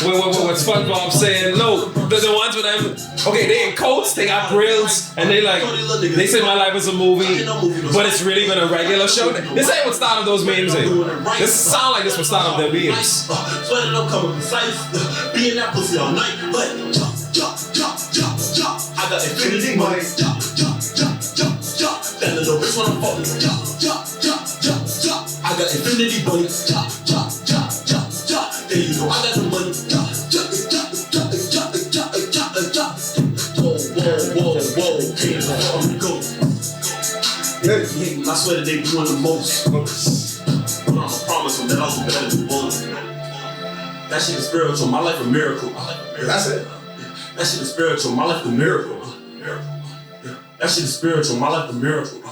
What SpongeBob saying? No, the ones with them. Okay, they in coats, they got grills, and they say my life is a movie, but it's really been a regular show. This ain't what started those memes. This sound like this was started their memes. Sweater don't come with precise. Be in that pussy all night, but I got infinity money. That little bitch when I'm falling. I got infinity money. Then you know I got the money. Whoa. I swear that they doing the most. But I'ma promise them that I'll do better than both. That shit is spiritual. My life a miracle. That's it. That shit is spiritual. My life a miracle. That shit is spiritual. My life a miracle.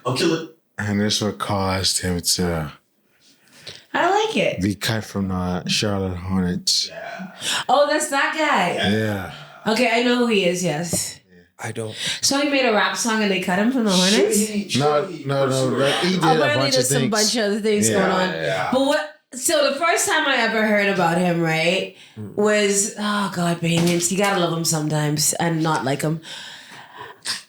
I'm killing. And this what caused him to I like it. be cut from the Charlotte Hornets. Oh, that's that guy. Yeah. Okay, I know who he is, yes. I don't. So he made a rap song and they cut him from the Hornets? No. He did a Apparently bunch there's of some things. bunch of other things Yeah, going on. yeah. But so the first time I ever heard about him, right, was, oh God, Banians, you gotta love him sometimes and not like him.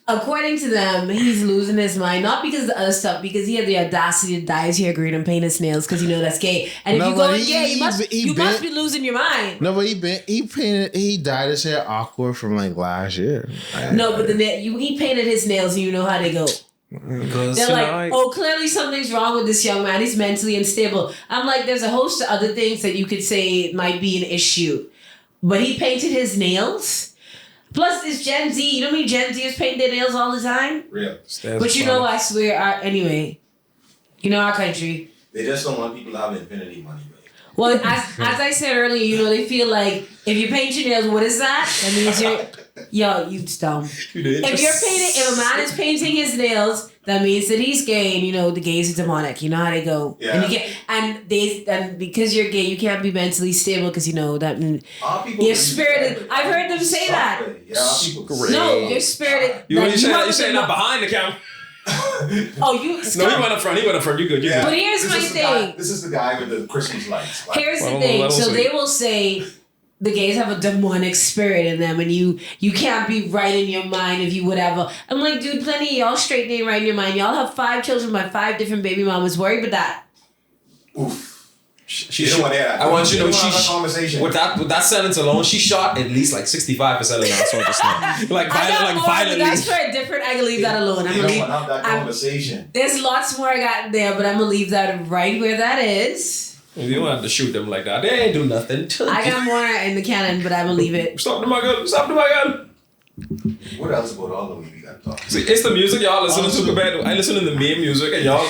According to them, he's losing his mind, not because of the other stuff, because he had the audacity to dye his hair green and paint his nails because that's gay. And if No, you but go he- gay, he you must been- be losing your mind. No, but he dyed his hair awkward from like last year. No, but he painted his nails and you know how they go. They're like, oh, clearly something's wrong with this young man. He's mentally unstable. I'm like, there's a host of other things that you could say might be an issue. But he painted his nails. Plus, it's Gen Z. You know how many Gen Zers paint their nails all the time? Real. But you know, I swear, anyway, you know our country. They just don't want people to have infinity money, babe. Well, as I said earlier, they feel like if you paint your nails, what is that? That means you dumb. If a man is painting his nails, that means that he's gay, and the gays are demonic. You know how they go. Yeah. And because you're gay, you can't be mentally stable because that you're spirited. I've heard them say that. Yeah, people No, you're spirited. You saying that behind the camera? Oh, you. No, he went up front. You good. You Yeah. good. But here's my thing. This is the guy with the Christmas lights. Like, Here's the Well, thing. let 'em So see. they will say the gays have a demonic spirit in them, and you can't be right in your mind if you whatever. I'm like, dude, plenty of y'all straight ain't right in your mind. Y'all have 5 children by 5 different baby mamas. Worry about that. oof. She You don't want to hear that. I want you to know don't want she that conversation. with that sentence alone, she shot at least like 65% of that song just now. Like I got more, but violently. that's for a different. I can leave that alone. I'm You gonna don't leave. want to have that conversation. There's lots more I got in there, but I'm gonna leave that right where that is. You don't have to shoot them like that. They ain't do nothing. I got more in the cannon, but I'm gonna leave it. Stop the my gun. Stop the my gun. What else about all the we got to talk? See, it's the music y'all listening to compared to I listen to the meme music and y'all.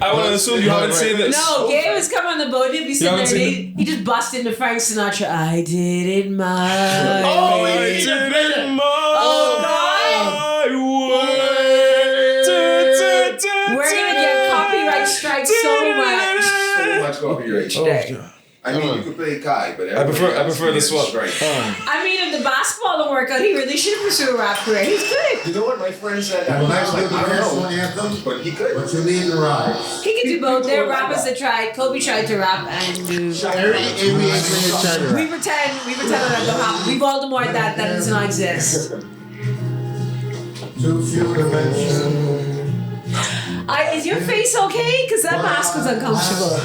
I want to assume you haven't seen this. No, Gabe was coming on the boat. He'd be sitting haven't there and seen he just bust into Frank Sinatra. I did it my Oh, way. I did it my way. We're gonna get copyright strikes so much. So much copyright. Oh, I mean, you could play Kai, but I prefer this one. Right. I mean, if the basketball don't work out, he really should pursue a rap career. He's good. You know what my friend said? Well, that's I the don't national know, anthem, but he could. but you need to rise. He can do both. There are rappers that tried. Kobe tried to rap and do. Every NBA player tried to We rap. pretend that don't happen. We Voldemort that does not exist. Too few to mention. Is your face okay? Because that mask was uncomfortable.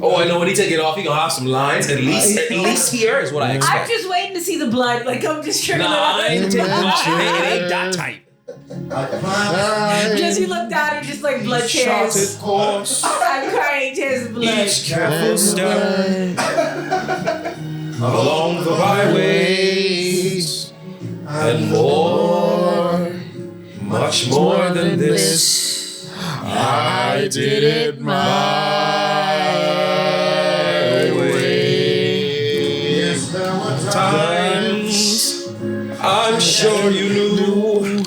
Oh, I know when he take it off, he gonna have some lines. At least here is what I I'm expect. just waiting to see the blood. Like, I'm just triggering Nah, I ain't it. take blood. It ain't that tight. Just you look down and just like blood tears. course. I'm crying tears of blood. Each careful step along the byways and more, much more than this. I did it my way. Yes, there were Times I'm sure you knew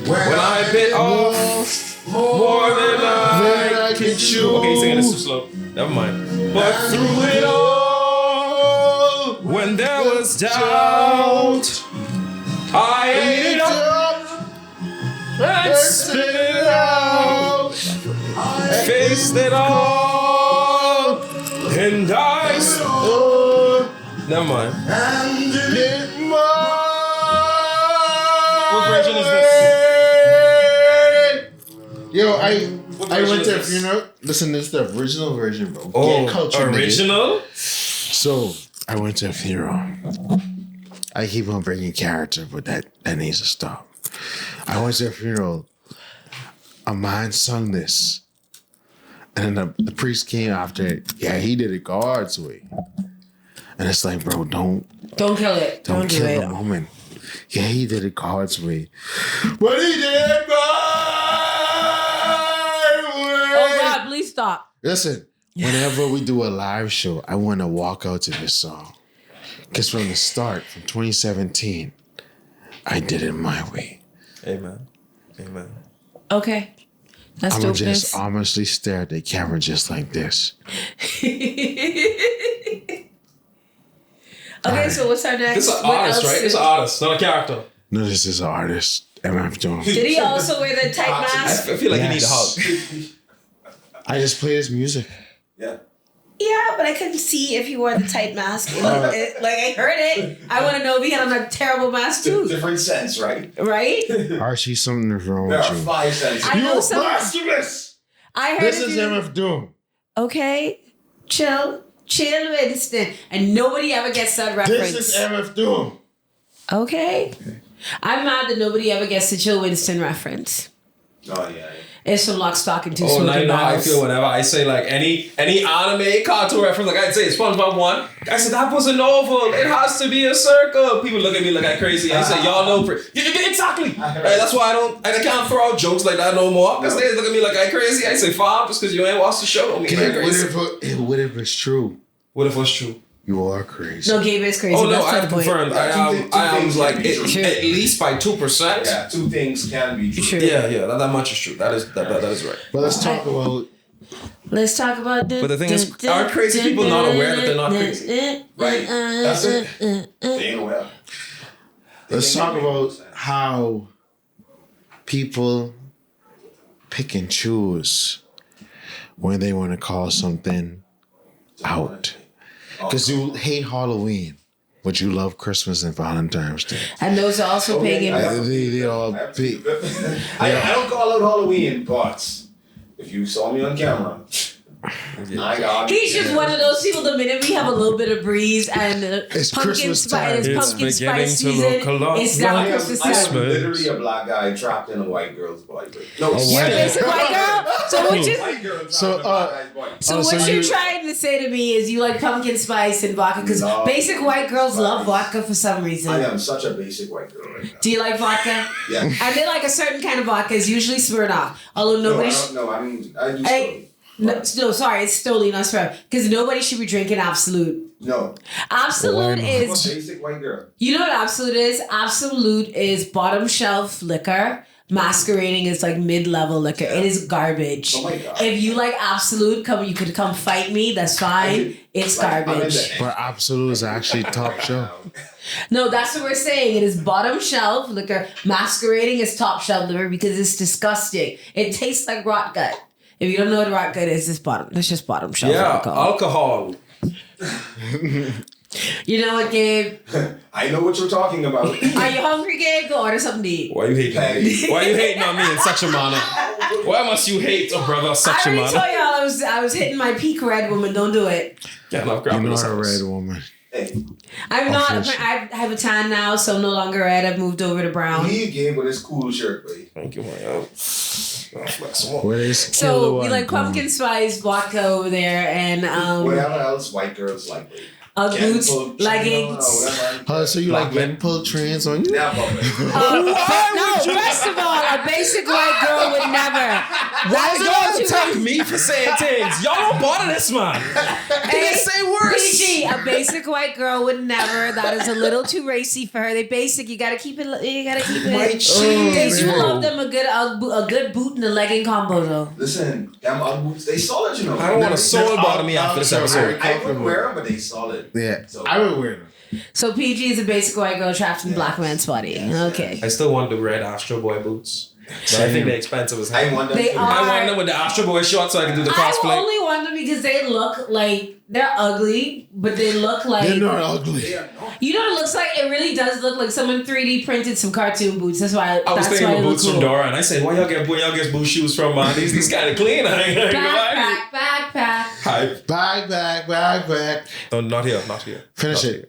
when I bit off more than I could chew. Okay, singing this too slow. Never mind. But through it all, when there was doubt, I ate it up and spit it out. faced it all, and I. Never mind. What version is this? Yo, I version went to a is this? funeral. Listen, this is the original version, bro. Oh, Get culture, nigga. original? So I went to a funeral. I keep on bringing character, but that needs to stop. I went to a funeral. A man sung this, and then the priest came after it. Yeah, he did it God's way, and it's like, bro, don't kill it. Don't do kill it. the moment. Yeah, he did it God's way, but he did it my way. Oh God, please stop. Listen, whenever we do a live show, I want to walk out to this song. Because from the start, from 2017, I did it my way. Amen. Amen. Okay. That's I'm going dope. to just honestly stare at the camera just like this. Okay, so what's our next? This is an what artist, else right? It's an artist, not a character. No, this is an artist, MF Doom. Did he also wear the tight I mask? feel like Yes. you need a hug. I just play his music. Yeah. Yeah, but I couldn't see if he wore the tight mask. Like I heard it. I want to know if he had on a terrible mask too. Different sense, right? Right? Archie, something is wrong There with are you. 5 senses. I know some. Blasphemous! I heard This if is you- MF Doom. Okay, chill, Winston, and nobody ever gets that reference. This is MF Doom. Okay, I'm mad that nobody ever gets the Chill Winston reference. Oh, yeah. It's from Lock, Stock, and Two Oh, now Smoking you know how I Barrels. feel whenever I say like any anime cartoon reference. Like I'd say SpongeBob 1. I said that was an oval. It has to be a circle. People look at me like I'm crazy. I say y'all know exactly. Right, that's why I can't throw out jokes like that no more. Because they look at me like I'm crazy. I say fine, just because you ain't watched the show don't mean I'm crazy. What if it's true? What if it's true? You are crazy. No, Gabe is crazy. Oh no, That's I not have the point. confirmed. I am like at least by 2%. Yeah, 2 things can be true. True. Yeah, that much is true. That is right. But let's talk about Let's talk about the. But the thing is, are crazy people not aware that they're not crazy? Right. That's it. They ain't aware. let's talk about how people pick and choose when they want to call something out. Because you hate Halloween, but you love Christmas and Valentine's Day. And those are also pagan. They all big. I don't call out Halloween, but if you saw me on camera, I got He's just one of those people. The minute we have a little bit of breeze and It's pumpkin Christmas spice, time. it's It's pumpkin beginning spice to season. look a lot It's like now I Christmas am time. literally a black guy trapped in a white girl's body. No, You're a basic white girl. So what you? white girl trapped So, in a black guy's body. So Oh, what so you're you- trying to say to me is you like pumpkin spice and vodka because No. basic white girls love vodka for some I reason. am such a basic white girl right now. Do you like vodka? Yeah. And they like a certain kind of vodka. It's usually Smirnoff. Although No, nobody. I don't know. I mean, I do Hey, no, sorry, it's Stoli, not Smirnoff. Because nobody should be drinking Absolute. No. Absolute I'm a is. basic white girl. You know what Absolute is? Absolute is bottom shelf liquor. Masquerading as like mid-level liquor. It is garbage. Oh my God. If you like Absolute, you could come fight me. That's fine. It's Like, I'm garbage. into- But Absolute is actually top shelf. No, that's what we're saying. It is bottom shelf liquor masquerading as top shelf liquor because it's disgusting. It tastes like rot gut. If you don't know what rot gut is, it's just bottom shelf Yeah, alcohol. alcohol. You know what, Gabe? I know what you're talking about. Are you hungry, Gabe? Go order something to eat. Why you hating on me? Why you hating on me in such a manner? Why must you hate a brother such I a already manner? told y'all I was hitting my peak red woman. Don't do it. Yeah, love You're grabbing not this a house. red woman. Hey, I'm not. Official. I have a tan now, so I'm no longer red. I've moved over to brown. he gave with his cool shirt, buddy. Thank you, man. Flex some more. Where is So we like pumpkin spice vodka over there and Whatever else white girls like, buddy. boots, Gentle, leggings. whatever. So you like men pull trans on you? Never, man. No, first of all, a basic white girl would never. Why That's y'all what you attack mean. me for saying things? Y'all don't bother this man. He didn't say worse. PG, a basic white girl would never. That is a little too racy for her. They basic. You gotta keep it. You gotta keep it. White They do man. love them a good boot and a legging combo though. Listen, them Ugg boots, they solid, you know. I don't want a soul bother me after this episode. I wouldn't wear them, but they solid. Yeah, So- I would wear them. So PG is a basic white girl trapped in black man's body. Okay. I still want the red Astro Boy boots. But I think they're expensive as hell. I want them They to. are. I want them with the Astro Boy shorts so I can do the I cosplay. only want them because they look like they're ugly, but they look like They're not ugly. They are not. you know what it looks like. It really does look like someone 3D printed some cartoon boots. That's why. I was that's thinking why of they look boots from cool. Dora, and I said, "Where y'all get boot shoes from, man? These kind of clean." I ain't gonna lie. Backpack. Hype. Back. No, not here. Not here. Finish Not it.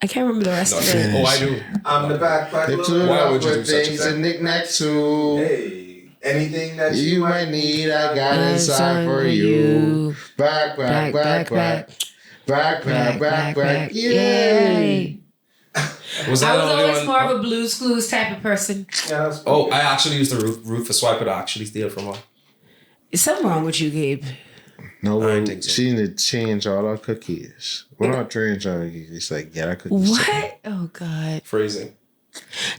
I can't remember the rest Not of here. it. Oh, I do. I'm the backpack. They lover. put Why up would you do with such a things thing? and knickknacks too. Hey, anything that You might need, I got inside for you. Backpack. Yay. Was that I the was only always one? more of a Blue's Clues type of person. Yeah, that's Oh, pretty I actually used the Rufus Swiper to actually steal from her. Is something wrong with you, Gabe? No, I didn't think so. she need to change all our cookies. Well, not change all our cookies. It's like, get our cookies. What? Oh God! Phrasing.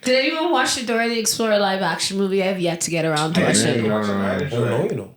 Did anyone watch the Dora the Explorer live action movie? I have yet to get around to I watching didn't it. watch it. I Oh didn't no, try. you know.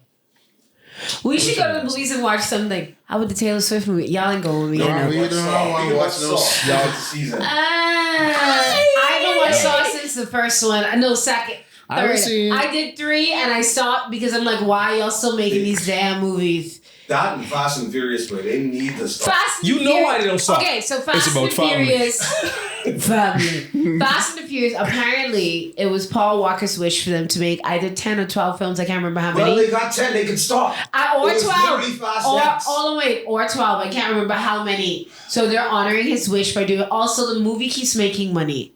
We should go to the movies and watch something. How about the Taylor Swift movie? Y'all ain't going with me. No, I know. we don't want to watch those. Y'all season. I haven't watched Saw since the first one. No, second. I haven't Third. seen- I did 3 and I stopped because I'm like, why y'all still making these damn movies? That and Fast and Furious, but they need to stop. Fast and You know Furious- why they don't stop. Okay, so It's Fast about and family. Furious. Family. Fast and the Furious, apparently, it was Paul Walker's wish for them to make either 10 or 12 films. I can't remember how Well, many. they got 10. They can stop. Or It was 12. literally Fast Or, X. or 12. I can't remember how many. So they're honoring his wish by doing it. Also, the movie keeps making money.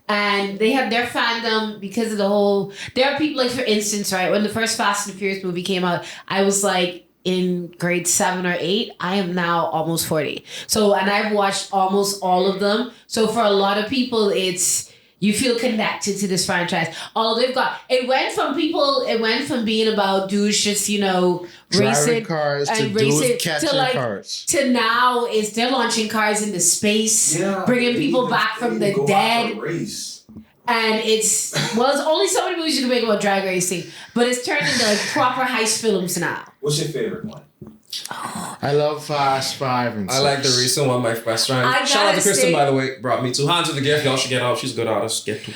And they have their fandom because of the whole. There are people, like, for instance, right, when the first Fast and Furious movie came out, I was like in grade 7 or 8. I am now almost 40. So, and I've watched almost all of them. So, for a lot of people, it's. You feel connected to this franchise. Although they've got. It went from being about dudes just, Driving racing cars to and dudes racing catching to like cars. to now is they're launching cars into space, Yeah, bringing they people need to- back they from need to the go after dead, the race. and it's there's only so many movies you can make about drag racing, but it's turned into like proper heist films now. What's your favorite one? I love Fast 5 and 6. I like the recent one. My best friend. I Shout out gotta to Kristen, say- by the way. Brought me 2 hands of the gift. Y'all should get out. She's a good artist. Get to.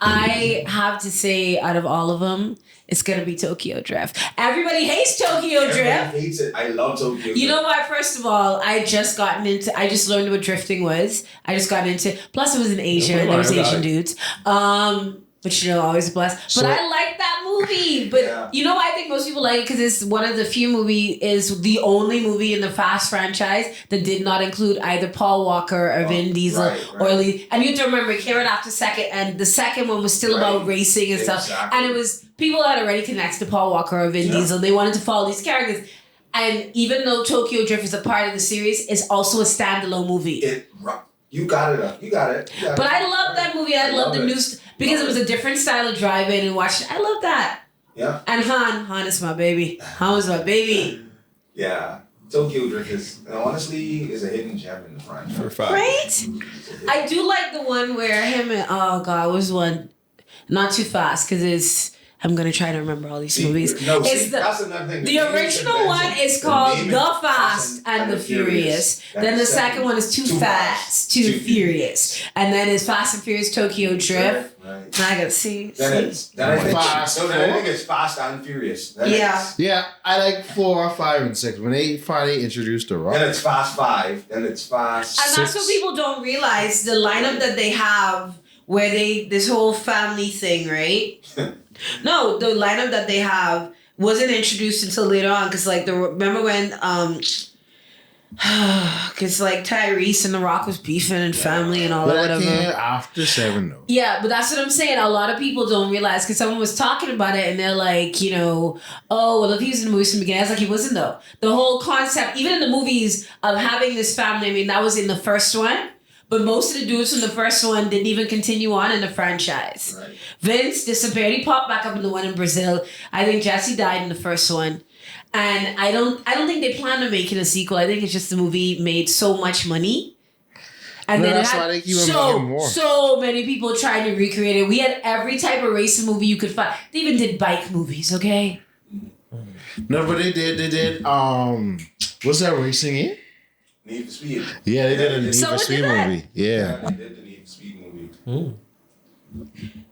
I have to say, out of all of them, it's gonna be Tokyo Drift. Everybody hates Tokyo Drift. Everybody hates it. I love Tokyo. You know what? First of all, I just learned what drifting was. I just got into. Plus, it was in Asia, and there was Asian dudes. But always a bless. So- But I like that movie. But Yeah. you know why I think most people like it? Because it's one of the few is the only movie in the Fast franchise that did not include either Paul Walker or Vin Diesel right. or Lee. And you have to remember, it came out after second, and the second one was still about Right. racing and stuff. Exactly. And it was people that already connected to Paul Walker or Vin Yeah. Diesel. They wanted to follow these characters. And even though Tokyo Drift is a part of the series, it's also a standalone movie. You got it up. You got it. But I love that movie. I love the it. new because it was a different style of driving and watching. I love that. Yeah. And Han is my baby. Han is my baby. Yeah. Tokyo Drift is honestly is a hidden gem in the franchise. For a fact. Right? I do like the one where him and what was one? Not Too Fast because it's. I'm gonna try to remember all these movies. No, It's see, the- that's another thing. The original one is called The Fast and the Furious. Then the second one is Too Fast, Too Furious. And then it's Fast and Furious Tokyo Drift. Right. And I gotta see. Then I think Fast I think it's Fast and Furious. Then Yeah. it's- Yeah, I like 4, 5, and 6. When they finally introduced The Rock. Then it's Fast 5. Then it's Fast. And that's what people don't realize, the lineup that they have where this whole family thing, right? No, the lineup that they have wasn't introduced until later on because remember when because like Tyrese and The Rock was beefing and family and all But that I whatever. came after 7 though. Yeah, but that's what I'm saying. A lot of people don't realize because someone was talking about it and they're like, oh, well, if he was in the movies from the beginning, I was like, he wasn't though. The whole concept, even in the movies of having this family, I mean, that was in the first one. But most of the dudes from the first one didn't even continue on in the franchise. Right. Vince disappeared. He popped back up in the one in Brazil. I think Jesse died in the first one. And I don't think they plan on making a sequel. I think it's just the movie made so much money. And No, then it that's had why they keep on making more. so many people trying to recreate it. We had every type of racing movie you could find. They even did bike movies, okay? No, but they did, what's that racing in? Need for Speed. Yeah, they did a Need So for what Speed did that? movie. Yeah. They did the Need for Speed movie.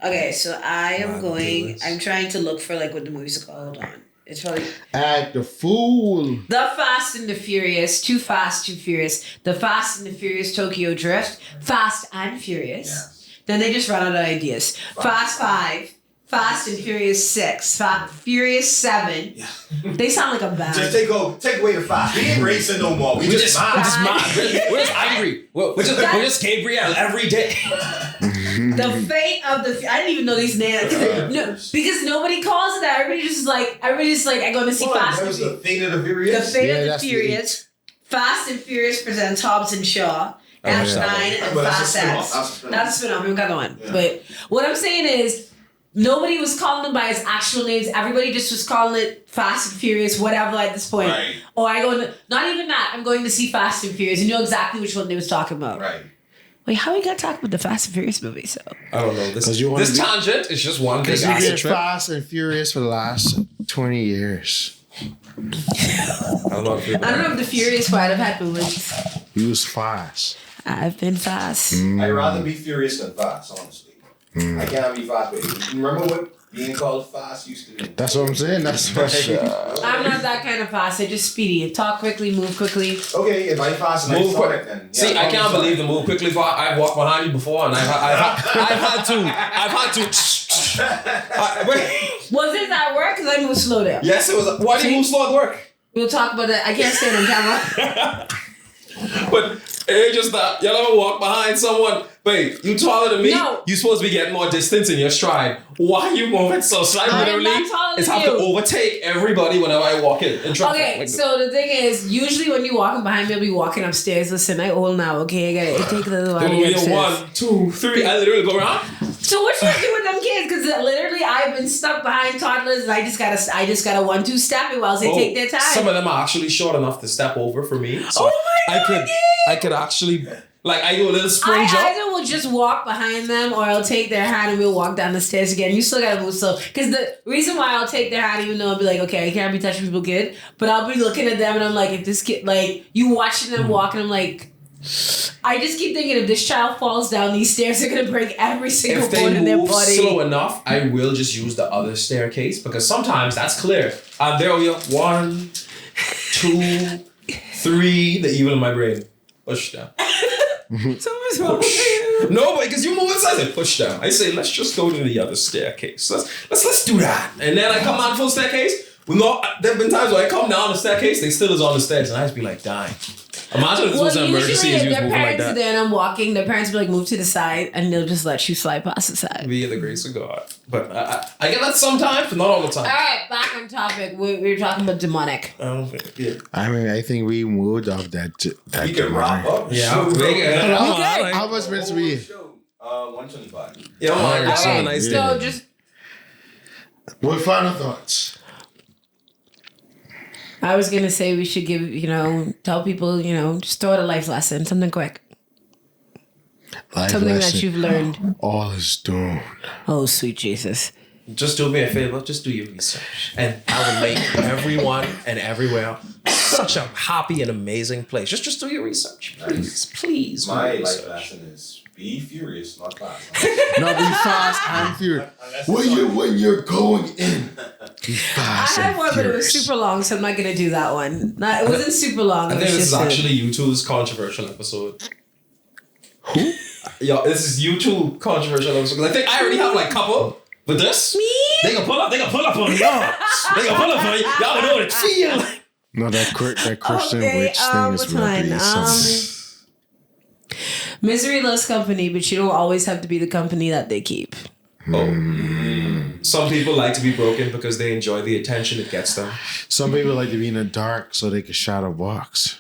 Okay, so I am Wow, going. goodness. I'm trying to look for like what the movie's called. Hold on. It's probably Act the fool. The Fast and the Furious, Too Fast, Too Furious, The Fast and the Furious Tokyo Drift, Fast and Furious. Yes. Then they just run out of ideas. Fast 5, Fast and Furious 6, Furious 7. They sound like a band. Just take away the fast. We ain't racing no more. We just we're just mad. mad. We're just angry. We're just Gabriel every day. The fate of the I didn't even know these names. No, because nobody calls it that. Everybody's just like, I'm going to see Fast and There's Furious. the fate of the The Furious. Fate Yeah, of the that's the Furious. Fast and Furious presents Hobbs and Shaw. F9 and But that's a Fast spin-off. X. That's a spin-off. That's a spin-off. We got the one. Yeah. But what I'm saying is, nobody was calling them by his actual names. Everybody just was calling it Fast and Furious, whatever at this point. Right. Or not even that. I'm going to see Fast and Furious. You know exactly which one they was talking about. Right. Wait, how we got to talk about the Fast and Furious movie? So I don't know. This 'Cause you wanna this be- tangent is just one big Because you've acid been trip. fast and furious for the last 20 years. I don't know. If I don't know if the Furious part I've had moments. You was fast. I've been fast. I'd rather be furious than fast, honestly. I can't be fast, baby. Remember what being called fast used to be? That's what I'm saying. That's what I'm not that kind of fast. I'm just speedy. Talk quickly, move quickly. Okay, if I'm fast and I Move saw quick. it, then See, I can't believe the move quickly part. I've walked behind you before, and I've had to. Wait. Was it at work? Because I moved slow there. Yes, it was. Why do you move slow at work? We'll talk about that. I can't say it on camera. But it's just that y'all ever walk behind someone, babe, you taller than me, No. you supposed to be getting more distance in your stride. Why are you moving so slow? I I am literally not taller is than have to you. overtake everybody whenever I walk in traffic. Okay, Like, so the thing is, usually when you're walking behind me, I'll be walking upstairs. Listen, I old now, okay? I gotta take a little while to it'll get be upstairs. 1, 2, 3. I literally go around. So what you do with them kids? Because literally, I've been stuck behind toddlers, and I just gotta 1-2 step it while they take their time. Some of them are actually short enough to step over for me. So Oh my God, I could actually like I do a little spring I jump. either will just walk behind them or I'll take their hand and we'll walk down the stairs again. You still gotta move slow. Because the reason why I'll take their hand, even though I'll be like, okay, I can't be touching people kid, but I'll be looking at them and I'm like, if this kid, like, you watching them walk and I'm like, I just keep thinking if this child falls down these stairs, they're gonna break every single If they bone in their move body. slow enough, I will just use the other staircase because sometimes that's clear. There we go. 1, 2, 3. The evil in my brain. Push down. Something's wrong with you. No, because you move inside and push down. I say let's just go to the other staircase. Let's do that. And then I come down full staircase. There've been times where I come down the staircase, they still is on the stairs, and I just be like, dying. Imagine if this was an emergency usually and if you was their moving like parents are that. there and I'm walking, their parents will be like, move to the side and they'll just let you slide past the side. Via the grace of God. But I get that sometimes, but not all the time. Alright, back on topic. We were talking about demonic. I don't think. Yeah. I mean, I think we moved off that. We can wrap up. Yeah. Show, bro. How much minutes we? Show. 125. Yeah, man, that's Okay, a nice yeah. so just What final thoughts? I was gonna say we should give, tell people, just throw out a life lesson, something quick. Life Something lesson. that you've learned. All is doomed. Oh, sweet Jesus. Just do me a favor, just do your research. And I will make everyone and everywhere such a happy and amazing place. Just do your research. Please do My your life research. lesson is be furious, not fast. No, be fast and furious. When you're going in, be fast I had and one, but it was furious. super long, so I'm not gonna do that one. It wasn't super long. I it think was this is just actually U2's controversial episode. Who? Yeah, this is U2 controversial episode. 'Cause I think I already have like couple. But this? Me? They can pull up on y'all. They can pull up on you. Y'all know what it feel like. No, that Christian Okay, witch thing is what's really mine? something. Misery loves company, but you don't always have to be the company that they keep. Some people like to be broken because they enjoy the attention it gets them. Some people like to be in the dark so they can shadow box.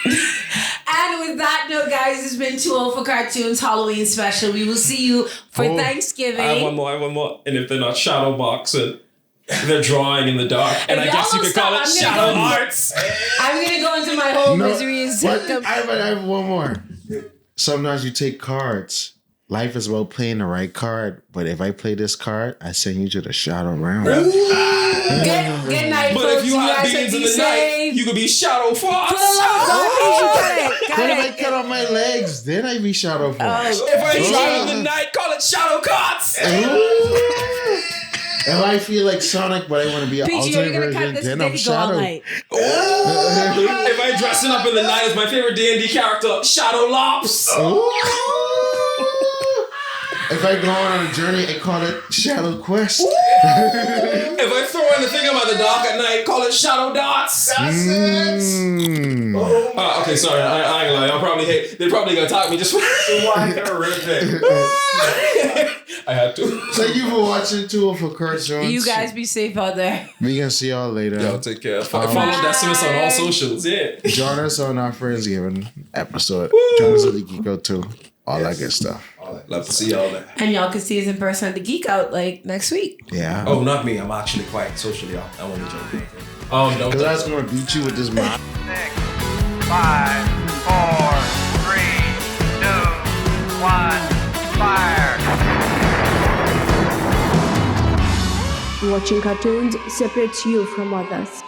And with that note, guys, it's been 2-0 for Cartoons Halloween special. We will see you for Oh, Thanksgiving. I have one more. And if they're not shadow boxing, they're drawing in the dark. And I If guess you y'all could call don't it stop, I'm shadow gonna go- arts. I'm gonna go into my whole No, misery is what? I have one more. Sometimes you take cards. Life is about playing the right card, but if I play this card, I send you to the shadow realm. Good night, But folks. if you have guys beans in be the night, safe. you could be Shadow Fox. For the love of God, please, you got it. What if I Got it. cut off my legs? Then I be Shadow Fox. Oh. If I drive in the night, call it Shadow Cots. If I feel like Sonic, but I want to be an PG, you're alternate gonna cut version, this then and I'm go all Shadow. night. If I dressing up in the night as my favorite D&D character, Shadow Lops. If I go on a journey, I call it Shadow Quest. If I throw in the thing about the dark at night, call it Shadow Dots. Mm. Okay, sorry, I ain't gonna lie. They probably gonna talk me just for Why horrific? I had to. Thank you for watching Tool for Cartoons. You guys be safe out there. We can see y'all later. Yo, take care. Follow Decimus on all socials. Yeah. Join us on our Friendsgiving episode. Join us at the Geeko too. All that good stuff. Love to see y'all there. And y'all can see us in person at the Geek Out like next week. Yeah. Oh, not me. I'm actually quite socially out. I want to joke. No. Because I was going to beat you with this mouth. 6, 5, 4, 3, 2, 1, fire. Watching cartoons separates you from others.